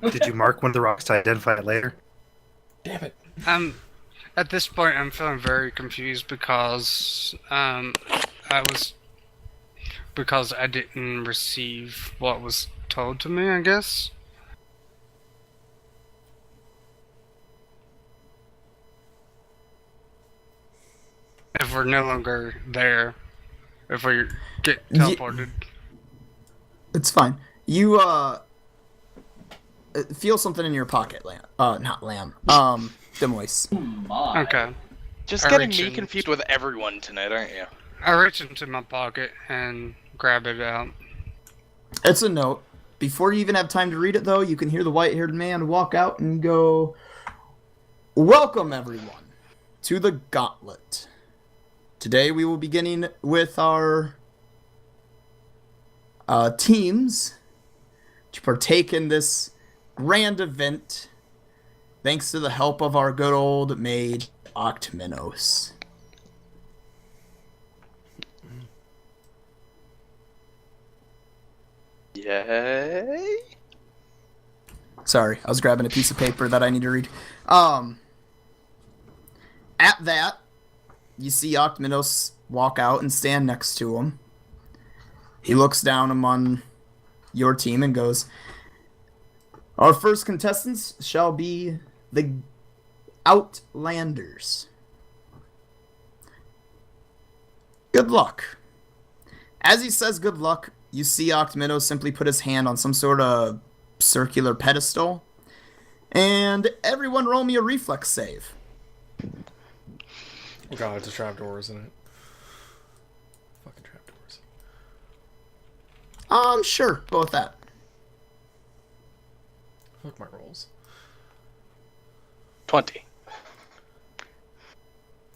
S5: Did you mark one of the rocks to identify it later?
S2: Damn it.
S4: At this point, I'm feeling very confused because I didn't receive what was told to me, I guess. If we're no longer there, if we get teleported.
S3: It's fine. You feel something in your pocket, Lamb. Not Lamb. Demoise.
S6: My.
S4: Okay.
S1: Just
S4: I
S1: getting
S4: reach
S1: me
S4: in-
S1: confused with everyone tonight, aren't you?
S4: I reach into my pocket and grab it out.
S3: It's a note. Before you even have time to read it, though, you can hear the white-haired man walk out and go, "Welcome, everyone, to the Gauntlet. Today we will be beginning with our teams to partake in this grand event thanks to the help of our good old mage, Octminos."
S1: Yay!
S3: Sorry, I was grabbing a piece of paper that I need to read. At that, you see Octminos walk out and stand next to him. He looks down among your team and goes, "Our first contestants shall be the Outlanders. Good luck." As he says good luck, you see Octminos simply put his hand on some sort of circular pedestal. And everyone roll me a reflex save.
S2: Oh god, it's a trapdoor, isn't it? Fucking trapdoors.
S3: Sure, go with that.
S2: Fuck my rolls.
S1: 20.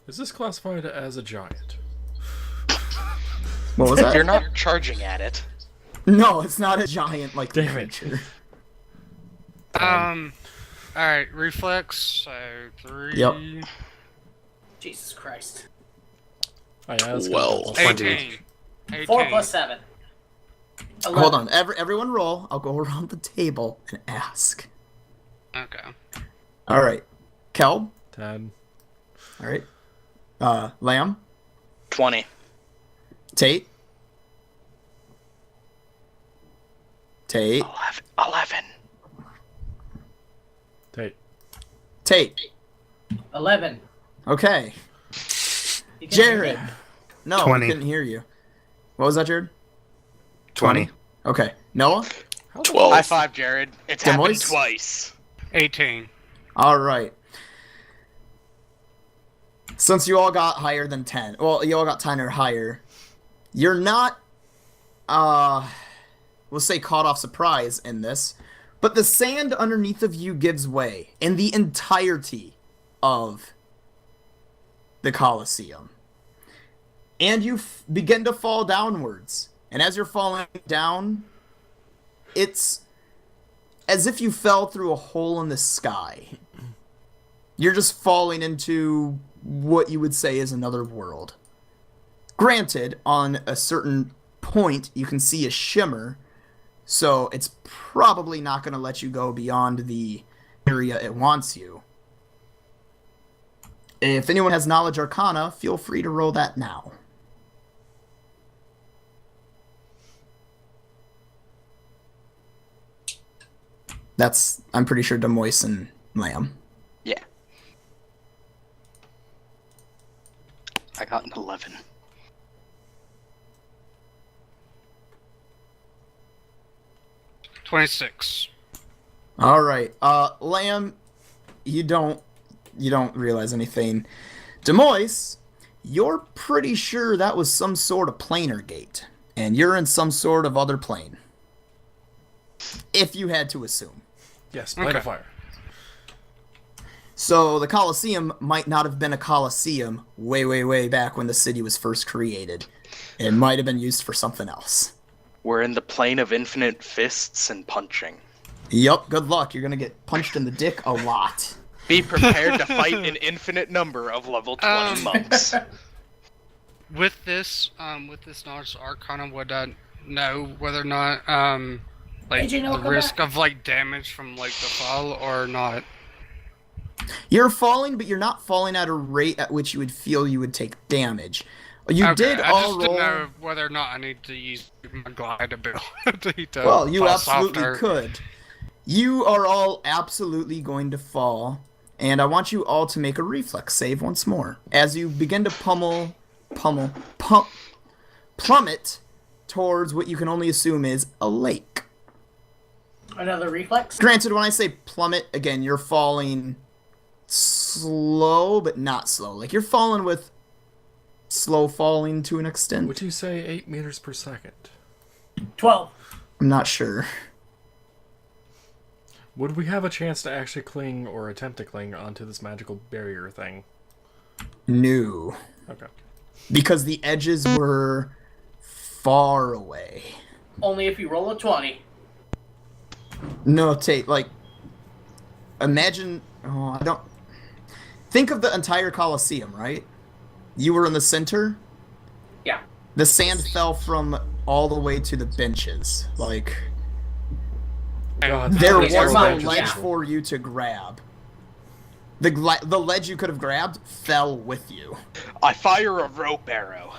S2: Is this classified as a giant?
S3: What was that?
S1: You're not charging at it.
S3: No, it's not a giant like the
S2: Damn it.
S3: creature.
S4: Alright, reflex, so 3.
S3: Yep.
S6: Jesus Christ.
S2: Oh, yeah, that's
S8: 12.
S2: good.
S4: 18.
S6: 4 plus 7. 11.
S3: Hold on, everyone roll. I'll go around the table and ask.
S4: Okay.
S3: All right, Kelb.
S2: 10.
S3: All right, Lamb.
S1: 20.
S3: Tate.
S1: 11.
S2: Tate.
S6: 11.
S3: Okay.
S6: You can
S3: Jared.
S6: hear me.
S3: No,
S5: 20.
S3: I couldn't hear you. What was that, Jared?
S5: 20.
S3: Okay. Noah?
S8: 12.
S1: High five, Jared. It's happened
S3: Demois?
S1: twice.
S4: 18.
S3: All right. Since you all got higher than 10, well, you all got 10 or higher, you're not, we'll say caught off surprise in this, but the sand underneath of you gives way in the entirety of the Colosseum. And you begin to fall downwards. And as you're falling down, it's as if you fell through a hole in the sky. You're just falling into what you would say is another world. Granted, on a certain point, you can see a shimmer, so it's probably not going to let you go beyond the area it wants you. If anyone has Knowledge Arcana, feel free to roll that now. That's, I'm pretty sure, Demois and Lamb.
S1: Yeah. I got an 11.
S4: $26.
S3: All right, Lamb, you don't realize anything. Demois, you're pretty sure that was some sort of planar gate, and you're in some sort of other plane. If you had to assume.
S2: Yes, plane of fire.
S3: So the Colosseum might not have been a Colosseum way, way, way back when the city was first created. It might have been used for something else.
S1: We're in the plane of infinite fists and punching.
S3: Yup, good luck. You're gonna get punched in the dick a lot.
S1: Be prepared to fight an infinite number of level 20 monks.
S4: With this knowledge of Arcana, would I know whether or not, like,
S6: AJ, no,
S4: the
S6: come
S4: risk
S6: back.
S4: of, like, damage from, like, the fall or not?
S3: You're falling, but you're not falling at a rate at which you would feel you would take damage. You
S4: Okay,
S3: did
S4: I
S3: all
S4: just
S3: roll.
S4: didn't know whether or not I need to use my glide ability to
S3: Well, you
S4: fall
S3: absolutely
S4: softer.
S3: could. You are all absolutely going to fall, and I want you all to make a reflex save once more. As you begin to plummet towards what you can only assume is a lake.
S6: Another reflex?
S3: Granted, when I say plummet, again, you're falling slow, but not slow. Like, you're falling with slow falling to an extent.
S2: Would you say 8 meters per second?
S6: 12.
S3: I'm not sure.
S2: Would we have a chance to actually cling or attempt to cling onto this magical barrier thing?
S3: No.
S2: Okay.
S3: Because the edges were far away.
S6: Only if you roll a 20.
S3: No, Tate, like, imagine, I don't, think of the entire Colosseum, right? You were in the center?
S6: Yeah.
S3: The sand fell from all the way to the benches. Like,
S2: God,
S3: there
S6: was
S3: was
S6: no
S3: no ledge for you to grab. The ledge you could have grabbed fell with you.
S1: I fire a rope arrow.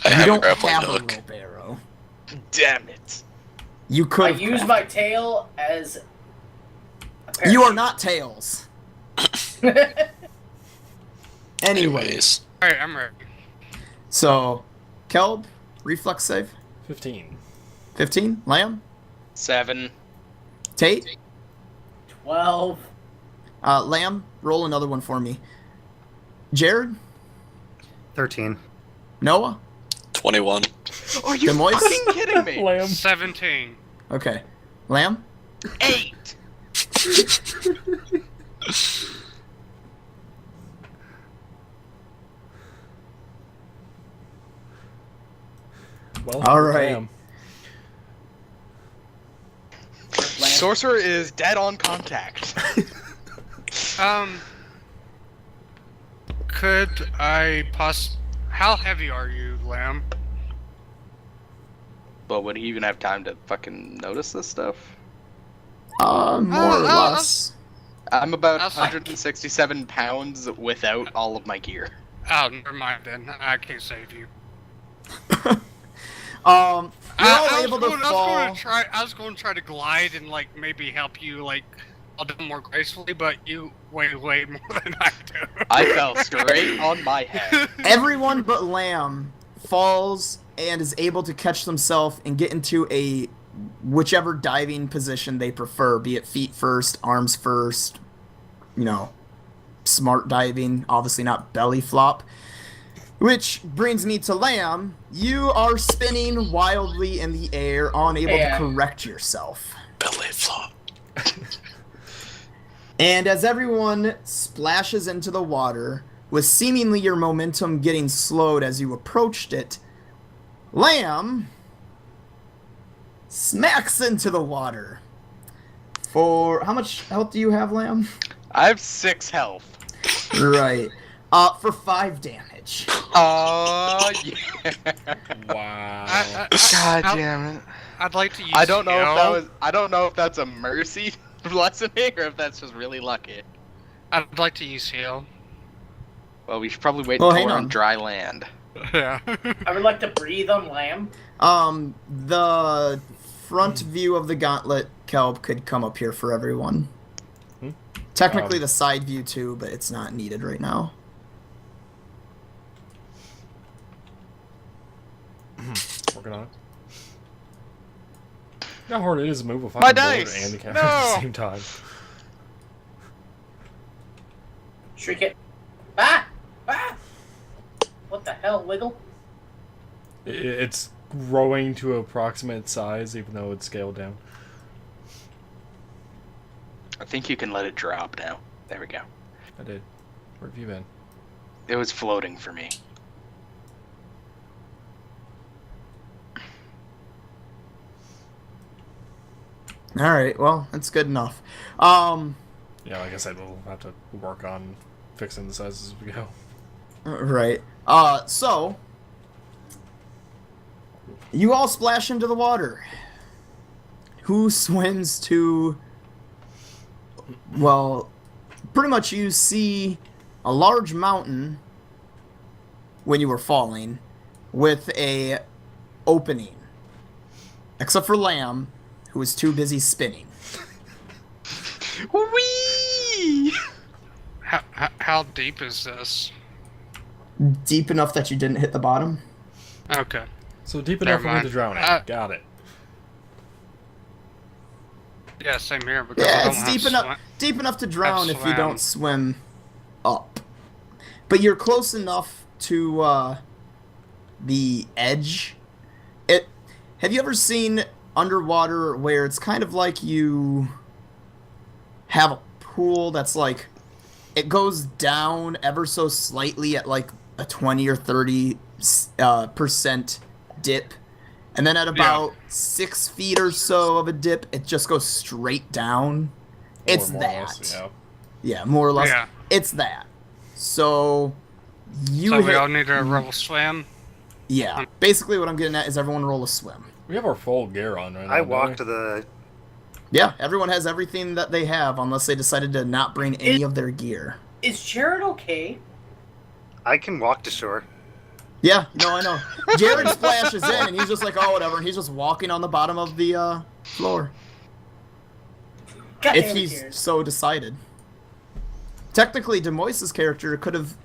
S8: I
S3: You
S8: have a
S3: don't
S8: grappling
S3: have a
S8: hook.
S3: rope arrow.
S1: Damn it.
S3: You could
S6: I
S3: have
S6: use
S3: crafted-
S6: my tail as a
S3: You are
S6: parachute.
S3: not Tails. Anyway,
S8: Anyways,
S4: Alright, I'm ready.
S3: so, Kelb, reflex save.
S2: 15.
S3: 15. Lamb.
S1: 7.
S3: Tate.
S6: 12.
S3: Lamb, roll another one for me. Jared.
S5: 13.
S3: Noah.
S8: 21.
S1: Are you
S3: Demois?
S1: fucking kidding me?
S2: Lamb.
S4: 17.
S3: Okay. Lamb.
S1: 8.
S2: Well,
S3: All right.
S2: Lamb.
S1: Sorcerer is dead on contact.
S4: Could I how heavy are you, Lamb?
S1: But would he even have time to fucking notice this stuff?
S3: More or less.
S1: I'm about
S4: That's like-
S1: 167 pounds without all of my gear.
S4: Oh, never mind then. I can't save you.
S3: You're all able to fall.
S4: I was going to try to glide and like maybe help you like a little more gracefully, but you weigh way more than I do.
S1: I fell straight on my head.
S3: Everyone but Lamb falls and is able to catch themselves and get into a whichever diving position they prefer, be it feet first, arms first, smart diving, obviously not belly flop. Which brings me to Lamb. You are spinning wildly in the air, unable to correct yourself.
S8: Belly flop.
S3: And as everyone splashes into the water, with seemingly your momentum getting slowed as you approached it, Lamb smacks into the water. For how much health do you have, Lamb?
S1: I have 6 health.
S3: Right. For 5 damage.
S1: Oh, yeah.
S2: Wow.
S1: God damn it.
S4: I'd like to use
S1: I don't know
S4: heal.
S1: if that was. I don't know if that's a mercy lessening or if that's just really lucky.
S4: I'd like to use heal.
S1: Well, we should probably wait
S3: Well,
S1: until
S3: hang
S1: we're
S3: on.
S1: on dry land.
S4: Yeah.
S6: I would like to breathe on Lamb.
S3: The front view of the gauntlet kelp could come up here for everyone. Technically the side view too, but it's not needed right now.
S2: Working on it. You know how hard it is to move a
S1: My
S2: fucking board
S1: dice!
S2: and the camera at
S1: No!
S2: the same time.
S6: Shriek it. Ah! Ah! What the hell, Wiggle?
S2: It's growing to approximate size, even though it's scaled down.
S1: I think you can let it drop now. There we go.
S2: I did. Where have you been?
S1: It was floating for me.
S3: Alright, well, that's good enough.
S2: Yeah, like I said, we'll have to work on fixing the sizes as we go.
S3: Right. So you all splash into the water. Who swims to... Well, pretty much you see a large mountain when you were falling with a opening. Except for Lamb, who was too busy spinning.
S1: Whee!
S4: How deep is this?
S3: Deep enough that you didn't hit the bottom?
S4: Okay.
S2: So deep enough for me
S4: mind.
S2: to drown in. Got it.
S4: Yeah, same here. Because I
S3: Yeah,
S4: don't
S3: it's
S4: have
S3: deep enough to drown if you
S4: swam.
S3: don't swim up. But you're close enough to the edge. Have you ever seen underwater where it's kind of like you have a pool that's like it goes down ever so slightly at like a 20 or 30 percent dip, and then at about 6 feet or so of a dip, it just goes straight down. It's
S2: Or more or
S3: that.
S2: less, yeah.
S3: Yeah, more or less.
S4: Yeah.
S3: It's that. So you
S4: So we
S3: hit-
S4: all need a roll swim.
S3: Yeah. Basically what I'm getting at is everyone roll a swim.
S2: We have our full gear on right now.
S5: I
S2: don't
S5: walked
S2: we?
S5: to the.
S3: Yeah, everyone has everything that they have unless they decided to not bring any of their gear.
S6: Is Jared okay?
S5: I can walk to shore.
S3: Yeah, no, I know. Jared splashes in and he's just like, oh, whatever, and he's just walking on the bottom of the floor.
S6: God
S3: If
S6: damn it,
S3: he's
S6: Jared.
S3: so decided. Technically, Demoise's character could have,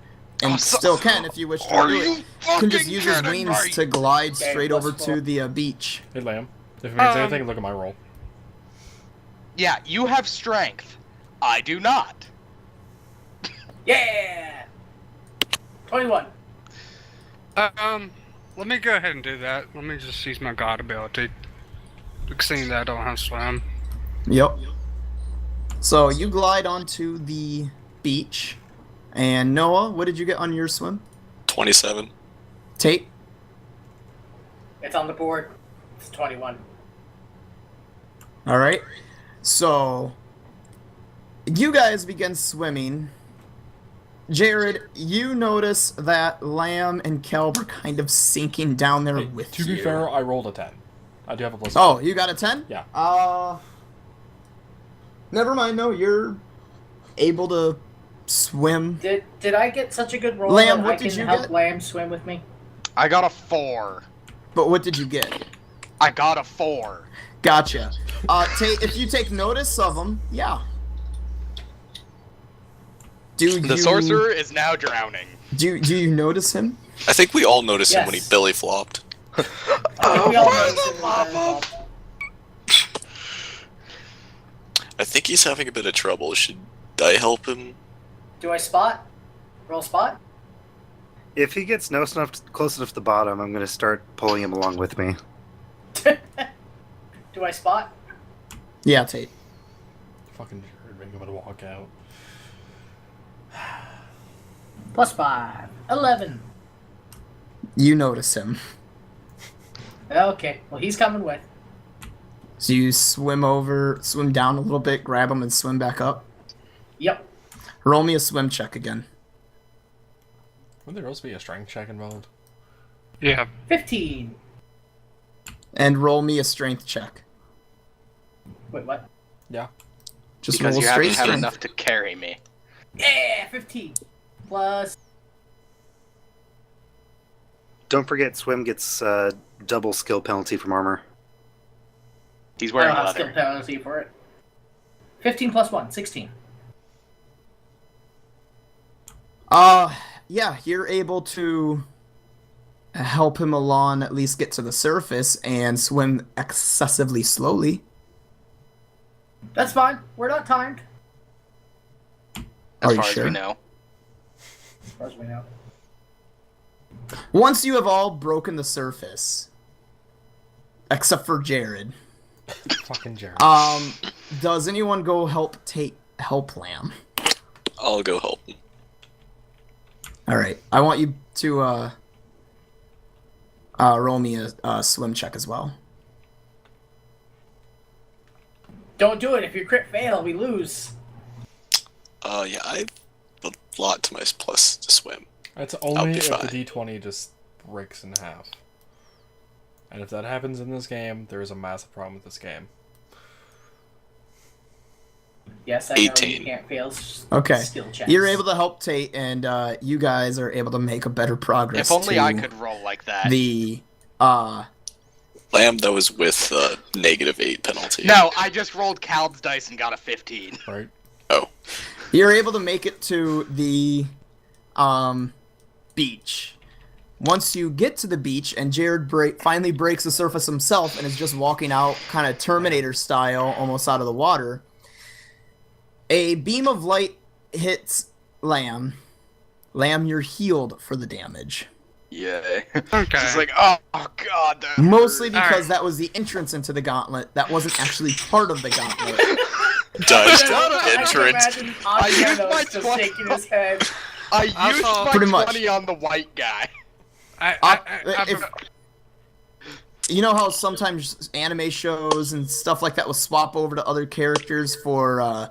S3: and
S1: Oh, so-
S3: still can if you wish to
S1: Are
S3: do
S1: you
S3: it, can just
S1: fucking
S3: use his
S1: kidding
S3: wings
S1: me?
S3: to glide
S6: Okay,
S3: straight
S6: what's
S3: over to
S6: for?
S3: the beach.
S2: Hey, Lamb. If it means anything, look at my roll.
S1: Yeah, you have strength. I do not.
S6: Yeah! 21.
S4: Let me go ahead and do that. Let me just use my god ability. Seeing that I don't have swim.
S3: Yep. So you glide onto the beach. And Noah, what did you get on your swim?
S8: 27.
S3: Tate?
S6: It's on the board. It's 21.
S3: Alright. So you guys begin swimming. Jared, you notice that Lamb and Kelb are kind of sinking down there
S2: Hey,
S3: with
S2: to
S3: you.
S2: be fair, I rolled a 10. I do have a plus.
S3: Oh, you got a 10?
S2: Yeah.
S3: Never mind. No, you're able to swim.
S6: Did I get such a good roll
S3: Lamb,
S6: that
S3: what
S6: I
S3: did
S6: can
S3: you
S6: help
S3: get?
S6: Lamb swim with me?
S1: I got a 4.
S3: But what did you get?
S1: I got a 4.
S3: Gotcha. If you take notice of him, yeah.
S1: The sorcerer is now drowning.
S3: Do you notice him?
S8: I think we all noticed him when he
S6: Yes.
S8: belly flopped.
S6: We all noticed it was involved.
S8: I think he's having a bit of trouble. Should I help him?
S6: Do I spot? Roll spot?
S5: If he gets close enough to the bottom, I'm going to start pulling him along with me.
S6: Do I spot?
S3: Yeah, Tate.
S2: Fucking Jared making him to walk out.
S6: +5. 11.
S3: You notice him.
S6: Okay, well he's coming with.
S3: So you swim down a little bit, grab him, and swim back up.
S6: Yep.
S3: Roll me a swim check again.
S2: Would there also be a strength check involved?
S4: Yeah.
S6: 15.
S3: And roll me a strength check.
S6: Wait, what?
S2: Yeah.
S3: Just
S1: Because
S3: roll
S1: you
S3: straight
S1: haven't had
S3: strength.
S1: enough to carry me.
S6: Yeah, 15. Plus.
S5: Don't forget, swim gets double skill penalty from armor.
S1: He's
S6: I
S1: wearing
S6: don't have skill
S1: leather.
S6: penalty for it. 15 plus 1, 16.
S3: Yeah, you're able to help him along, at least get to the surface, and swim excessively slowly.
S6: That's fine. We're not timed.
S3: Are
S1: As
S3: you
S1: far as
S3: sure?
S1: we know.
S6: As far as we know.
S3: Once you have all broken the surface, except for Jared,
S2: Fucking Jared.
S3: does anyone go help Lamb?
S8: I'll go help him.
S3: All right, I want you to roll me a swim check as well.
S6: Don't do it. If you crit fail, we lose.
S8: Yeah, I have a lot to my plus to swim.
S2: That's
S8: I'll
S2: only
S8: be
S2: if
S8: fine.
S2: the D20 just breaks in half. And if that happens in this game, there is a massive problem with this game.
S6: Yes, I know
S8: 18.
S6: you can't fail
S3: Okay,
S6: skill checks.
S3: you're able to help Tate, and you guys are able to make a better progress.
S1: If only
S3: to
S1: I could roll like that.
S3: The
S8: Lamb, that was with -8 penalty.
S1: No, I just rolled Calb's dice and got a 15.
S2: Right?
S8: Oh.
S3: You're able to make it to the beach. Once you get to the beach and Jared finally breaks the surface himself and is just walking out kind of Terminator style almost out of the water, a beam of light hits Lamb. Lamb, you're healed for the damage.
S1: Yay.
S4: Okay.
S1: Just like, oh god, that
S3: Mostly
S1: hurt.
S3: because that was the entrance into the gauntlet. That wasn't actually part of the gauntlet.
S8: Dodged
S6: I can
S8: entrance.
S6: imagine
S1: I used
S6: Octanos
S1: my
S6: just
S1: 20
S6: shaking his head.
S1: I used
S4: saw-
S1: my
S3: Pretty much.
S1: 20 on the white guy.
S3: You know how sometimes anime shows and stuff like that will swap over to other characters for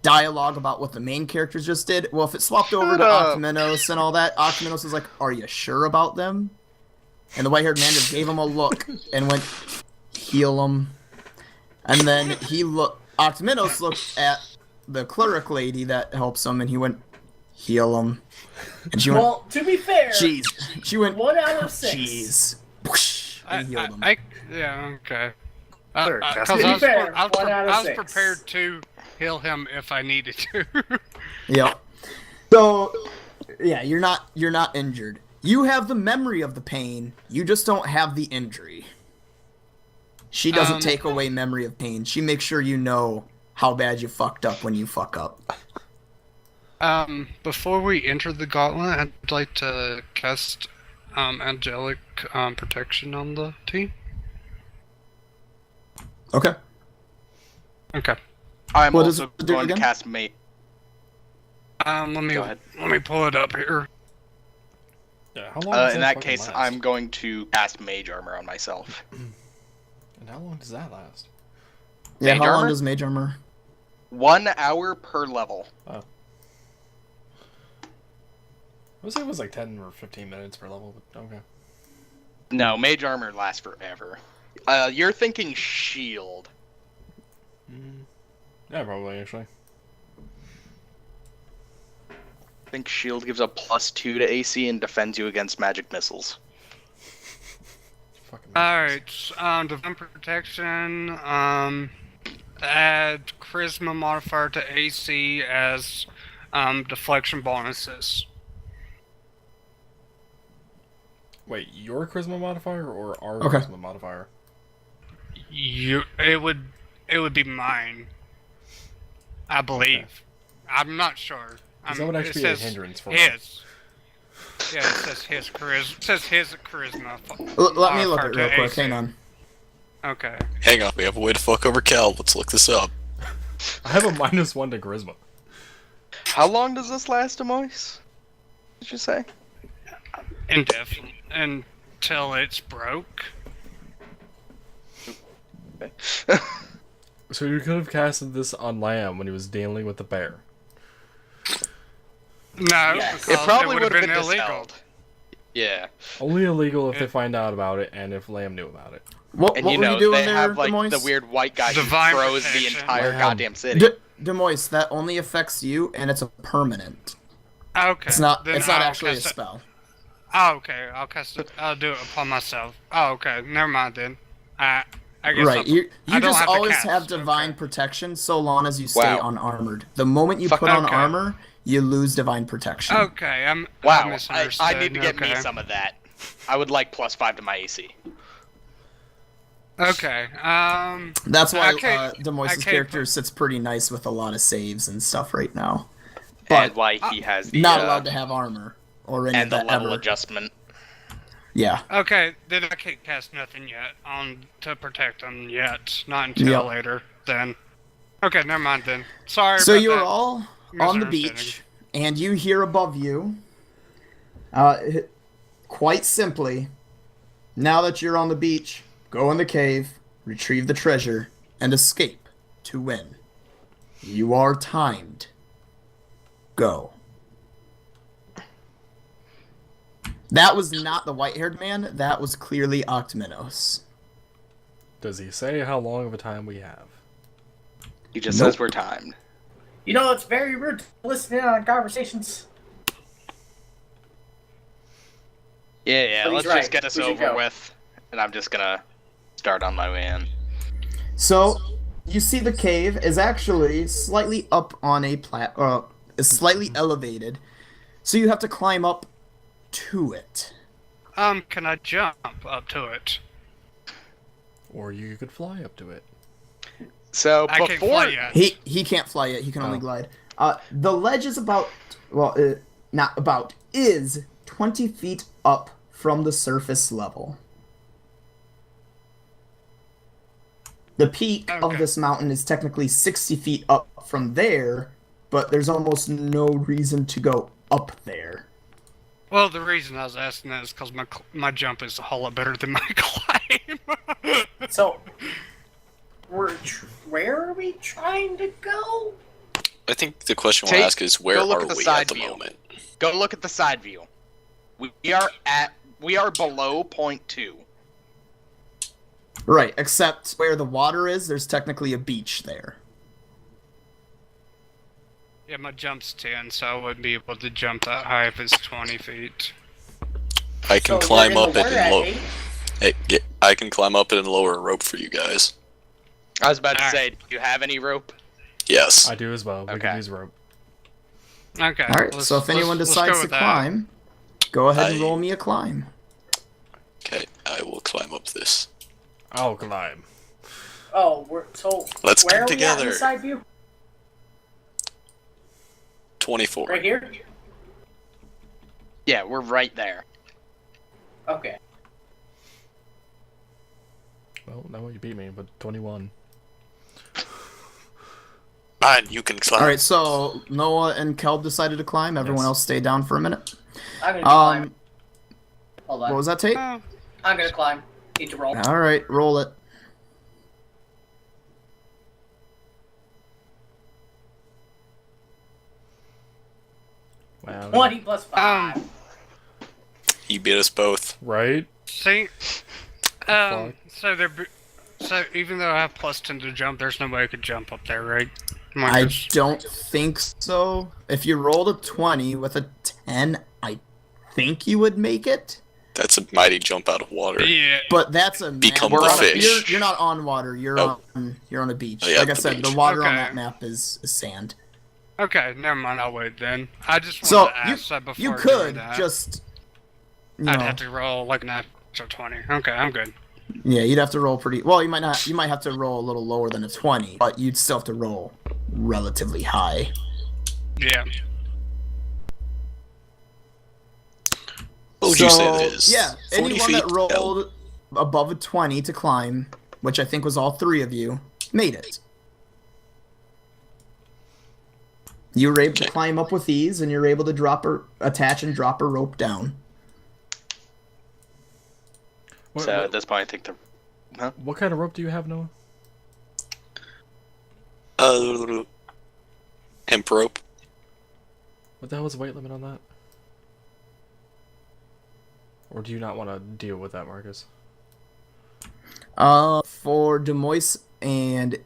S3: dialogue about what the main characters just did? Well, if it swapped over to
S1: up.
S3: Octaminos and all that, Octaminos was like, "Are you sure about them?" And the white-haired man just gave him a look and went, "Heal him." And then Octaminos looked at the cleric lady that helps him, and he went, "Heal him." And she went,
S6: Well, to be fair,
S3: "Jeez." She went,
S6: 1 out of 6.
S3: "Jeez." Whoosh, and healed him.
S4: Yeah, okay.
S5: Sure,
S4: Because
S5: Cassie.
S6: To be fair,
S4: I
S6: 1 out of
S4: was
S6: 6.
S4: prepared to heal him if I needed to.
S3: Yep. So, yeah, you're not injured. You have the memory of the pain. You just don't have the injury. She doesn't take away memory of pain. She makes sure you know how bad you fucked up when you fuck up.
S4: Before we enter the gauntlet, I'd like to cast angelic protection on the team.
S3: Okay.
S4: Okay.
S1: I'm
S3: What does
S1: also
S3: it do
S1: going to
S3: again?
S1: cast mate.
S4: Let me
S1: Go ahead.
S4: let me pull it up here.
S2: Yeah, how long does
S1: In that
S2: fucking
S1: case,
S2: last?
S1: I'm going to cast mage armor on myself.
S2: And how long does that last?
S3: Yeah,
S1: Mage
S3: how long
S1: armor?
S3: does mage armor?
S1: 1 hour per level.
S2: Oh. would say it was like 10 or 15 minutes per level, but okay.
S1: No, mage armor lasts forever. You're thinking shield.
S2: Yeah, probably, actually.
S1: I think shield gives a +2 to AC and defends you against magic missiles.
S4: Alright, Divine Protection, add Charisma modifier to AC as deflection bonuses.
S2: Wait, your charisma modifier or our
S3: Okay.
S2: charisma modifier?
S4: It would be mine. I believe.
S2: Okay.
S4: I'm not sure.
S2: That would actually be a hindrance for
S4: his. Yeah, it says his charisma. It says his charisma.
S3: Let me look at it real
S4: to
S3: quick.
S4: AC.
S3: Hang on.
S4: Okay.
S8: Hang on, we have a way to fuck over Cal. Let's look this up.
S2: I have a -1 to charisma.
S1: How long does this last, Demois? Did you say?
S4: Indefinitely. Until it's broke.
S1: Okay.
S2: So you could have casted this on Lamb when he was dealing with the bear.
S4: No,
S6: Yes.
S4: because
S1: It probably
S4: would have
S1: been
S4: illegal.
S1: dispelled. Yeah.
S2: Only illegal if they find out about it and if Lamb knew about it.
S3: What
S1: And
S3: were
S1: you know,
S3: you doing
S1: they
S3: there,
S1: have like
S3: Demois?
S1: the weird white guy
S4: Divine
S1: who throws the
S4: protection.
S1: entire
S2: Wow.
S1: goddamn city.
S3: Demois, that only affects you, and it's a permanent.
S4: Okay.
S3: It's not.
S4: then
S3: It's not
S4: I'll
S3: actually a
S4: cast it.
S3: spell.
S4: Oh, okay. I'll cast it. I'll do it upon myself. Oh, okay. Never mind then. I guess
S3: Right.
S4: I'll,
S3: You
S4: I don't
S3: just
S4: have to
S3: always
S4: cast.
S3: have divine
S4: Okay.
S3: protection so long as you stay
S1: Wow.
S3: unarmored. The moment you
S1: Fuck.
S3: put on
S4: Okay.
S3: armor, you lose divine protection.
S4: Okay, I
S1: Wow,
S4: misunderstood.
S1: I need to get me
S4: Okay.
S1: some of that. I would like +5 to my AC.
S4: Okay.
S3: That's why
S4: I can't- I
S3: Demois'
S4: can't
S3: character sits pretty nice with a lot of saves and stuff right now.
S1: And
S3: But
S1: why he has the
S3: not allowed to have armor or any
S1: and
S3: of
S1: the
S3: that
S1: level
S3: ever.
S1: adjustment.
S3: Yeah.
S4: Okay, then I can't cast nothing yet on to protect them yet. Not until
S3: Yep.
S4: later. Then. Okay, never mind then. Sorry.
S3: So
S4: about
S3: you're
S4: that.
S3: all on the
S4: Misunderstanding.
S3: beach, and you hear above you, quite simply, now that you're on the beach, go in the cave, retrieve the treasure, and escape to win. You are timed. Go. That was not the white-haired man. That was clearly Octminos.
S2: Does he say how long of a time we have?
S1: He just
S3: Nope.
S1: says we're timed.
S6: You know, it's very rude to listen in on conversations.
S1: Yeah,
S6: But he's
S1: let's
S6: right.
S1: just get this
S6: We should
S1: over
S6: go.
S1: with. And I'm just gonna start on my way in.
S3: So, you see the cave is actually slightly up on a is slightly elevated. So you have to climb up to it.
S4: Can I jump up to it?
S2: Or you could fly up to it.
S1: So
S4: I can't
S1: before
S4: fly yet.
S3: He can't fly yet. He can only
S2: Oh.
S3: glide. The ledge is about not about is 20 feet up from the surface level. The peak of
S4: Okay.
S3: this mountain is technically 60 feet up from there, but there's almost no reason to go up there.
S4: Well, the reason I was asking that is because my jump is a whole lot better than my climb.
S6: So, where are we trying to go?
S8: I think the question we'll ask is where
S1: go look
S8: are
S1: at the
S8: we
S1: side
S8: at the
S1: view.
S8: moment?
S1: go look at the side view. We are below point 2.
S3: Right, except where the water is, there's technically a beach there.
S4: Yeah, my jump's 10, so I wouldn't be able to jump that high if it's 20 feet.
S8: I can
S6: So
S8: climb
S6: we're in
S8: up
S6: the
S8: it
S6: water
S8: and
S6: at
S8: lower.
S6: 8?
S8: Hey, I can climb up it and lower a rope for you guys.
S1: I was about to
S4: Alright.
S1: say, do you have any rope?
S8: Yes.
S2: I do as well. We
S1: Okay.
S2: can use rope.
S4: Okay.
S3: Alright, so if anyone
S4: let's
S3: decides
S4: go
S3: to
S4: with that.
S3: climb, go ahead and
S8: I-
S3: roll me a climb.
S8: Okay, I will climb up this.
S2: I'll climb.
S6: Oh,
S8: Let's
S6: where
S8: get
S6: are we at in
S8: together.
S6: the side view?
S8: 24.
S6: Right here?
S1: Yeah, we're right there.
S6: Okay.
S2: Well, no, you beat me, but 21.
S8: Fine, you can climb.
S3: Alright, so Noah and Kelb decided to climb. Everyone
S2: Yes.
S3: else stay down for a minute.
S6: I'm gonna climb. Hold on.
S3: What was that, Tate?
S6: I'm gonna climb. Need to roll.
S3: Alright, roll it.
S2: Wow.
S6: 20 plus 5.
S8: He beat us both.
S2: Right?
S4: See,
S2: Fuck.
S4: so even though I have +10 to jump, there's no way I could jump up there, right?
S3: I don't think so. If you rolled a 20 with a 10, I think you would make it.
S8: That's a mighty jump out of water.
S4: Yeah.
S3: But that's a
S8: Become
S3: map.
S8: the fish.
S3: You're not on water. You're
S8: Oh.
S3: on a beach.
S8: Oh, yeah,
S3: like I
S8: the
S3: said,
S8: beach.
S3: the water on
S4: Okay.
S3: that map is sand.
S4: Okay, never mind. I'll wait then. I just wanted
S3: So
S4: to ask that before
S3: you
S4: doing
S3: could
S4: that.
S3: just,
S4: I'd have to roll like an extra 20. Okay, I'm good.
S3: yeah, you'd have to roll pretty. Well, you might not. You might have to roll a little lower than a 20, but you'd still have to roll relatively high.
S4: Yeah.
S8: What would you say that is?
S3: Yeah,
S8: 40
S3: anyone
S8: feet?
S3: that rolled above a 20 to climb, which I think was all three of you, made it. You were able to climb up with ease, and you're able to attach and drop a rope down.
S1: So at this point, I think
S2: What kind of rope do you have, Noah?
S8: Hemp rope.
S2: What the hell is the weight limit on that? Or do you not want to deal with that, Marcus?
S3: For Demois and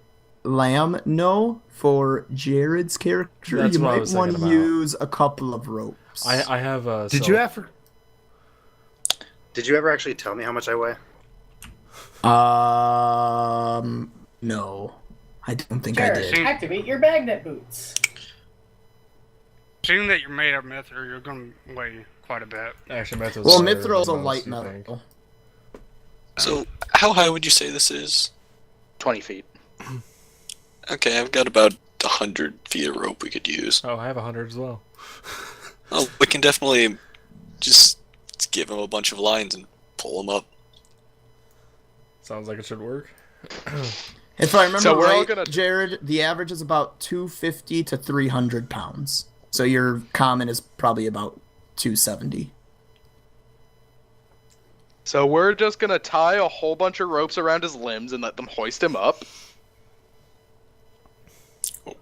S3: Lamb, no. For Jared's character,
S2: That's
S3: you
S2: what I
S3: might
S2: was
S3: want
S2: thinking
S3: to
S2: about.
S3: use a couple of ropes.
S2: I have a.
S5: Did you ever actually tell me how much I weigh?
S3: No. I don't think I
S6: Jared,
S3: did.
S6: activate your magnet boots.
S4: Seeing that you're made of mithril, you're going to weigh quite a bit.
S2: Actually, Mithril's
S3: Well,
S2: lighter
S3: Mithril's a
S2: than most,
S3: light
S2: you think.
S3: metal.
S8: So, how high would you say this is?
S1: 20 feet.
S8: Okay, I've got about 100 feet of rope we could use.
S2: Oh, I have 100 as well.
S8: Oh, we can definitely just give him a bunch of lines and pull him up.
S2: Sounds like it should work.
S3: If I remember
S1: So we're all
S3: right,
S1: gonna-
S3: Jared, the average is about 250 to 300 pounds. So your common is probably about 270.
S1: So we're just gonna tie a whole bunch of ropes around his limbs and let them hoist him up.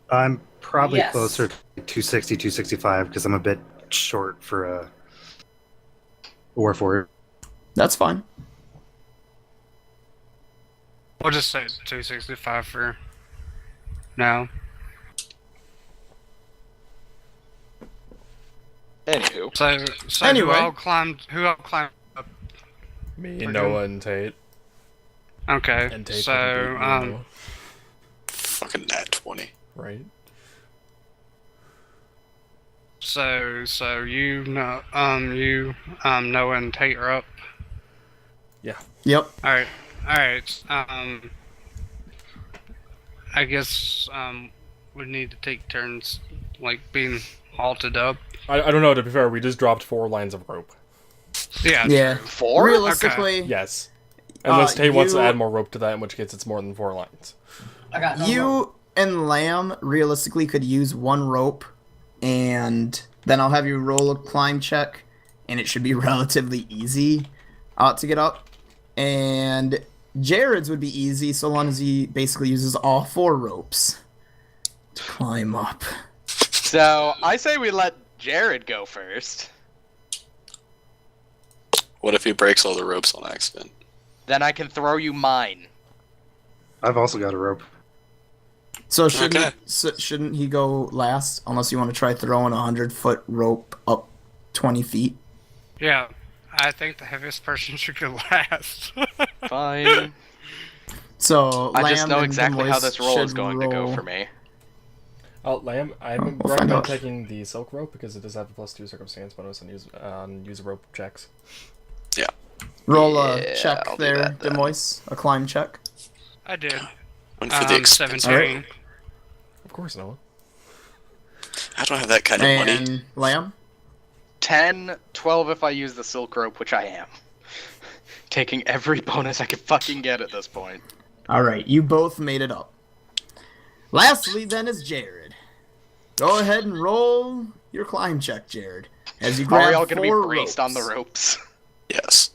S5: I'm probably
S6: Yes.
S5: closer to 260, 265 because I'm a bit short for a warforged.
S3: That's fine.
S4: We'll just say 265 for now.
S1: Anywho.
S4: So
S3: Anyway.
S4: who all climbed up?
S2: Me,
S4: Okay.
S2: Noah, and Tate.
S4: Okay,
S2: And Tate
S4: so,
S2: fucking beat me and Noah,
S8: Fucking nat 20.
S2: right?
S4: so you know, Noah and Tate are up.
S3: Yep.
S4: Alright, I guess, we need to take turns, like, being halted up.
S2: I don't know, to be fair, we just dropped 4 lines of rope.
S4: Yeah.
S3: Yeah.
S1: 4?
S3: Realistically,
S2: Yes. Unless Tate wants to
S3: you-
S2: add more rope to that, in which case it's more than 4 lines.
S6: I got no rope.
S3: you and Lamb realistically could use one rope, and then I'll have you roll a climb check, and it should be relatively easy to get up. And Jared's would be easy so long as he basically uses all 4 ropes to climb up.
S1: So I say we let Jared go first.
S8: What if he breaks all the ropes on accident?
S1: Then I can throw you mine.
S5: I've also got a rope.
S3: So
S8: Okay.
S3: shouldn't he go last unless you want to try throwing a 100-foot rope up 20 feet?
S4: Yeah, I think the heaviest person should go last.
S1: Fine.
S3: So
S1: I just
S3: Lamb
S1: know
S3: and
S1: exactly how
S3: Demois
S1: this roll is
S3: should
S1: going to go
S3: roll-
S1: for me.
S2: Lamb, I
S3: We'll find
S2: recommend
S3: out.
S2: taking the silk rope because it does have a +2 circumstance bonus on use rope checks.
S3: Roll a
S1: Yeah,
S3: check
S1: I'll do
S3: there,
S1: that then.
S3: Demois. A climb check.
S4: I did.
S8: One for the expense.
S4: 17.
S2: Of course, Noah.
S8: I don't have that kind of money.
S3: And Lamb?
S1: 10, 12 if I use the silk rope, which I am. Taking every bonus I can fucking get at this point.
S3: Alright, you both made it up. Lastly, then, is Jared. Go ahead and roll your climb check, Jared. As you
S1: Are
S3: grab
S1: we all gonna be
S3: 4
S1: braced
S3: ropes.
S1: on the ropes?
S8: Yes.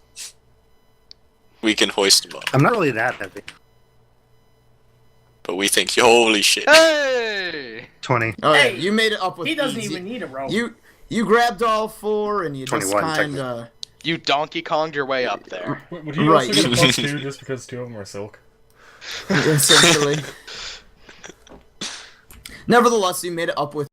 S8: We can hoist him up,
S5: I'm not really that heavy.
S8: but we think, holy shit.
S1: Hey!
S5: 20.
S3: Oh, yeah,
S6: Hey,
S3: you made it up with
S6: He doesn't
S3: ease.
S6: even need a rope.
S3: You You grabbed all 4, and you just
S5: 21
S3: kind of...
S1: You Donkey Konged your way up there.
S2: Would you
S3: Right.
S2: also get a +2 just because 2 of them are silk?
S3: Essentially. Nevertheless, you made it up with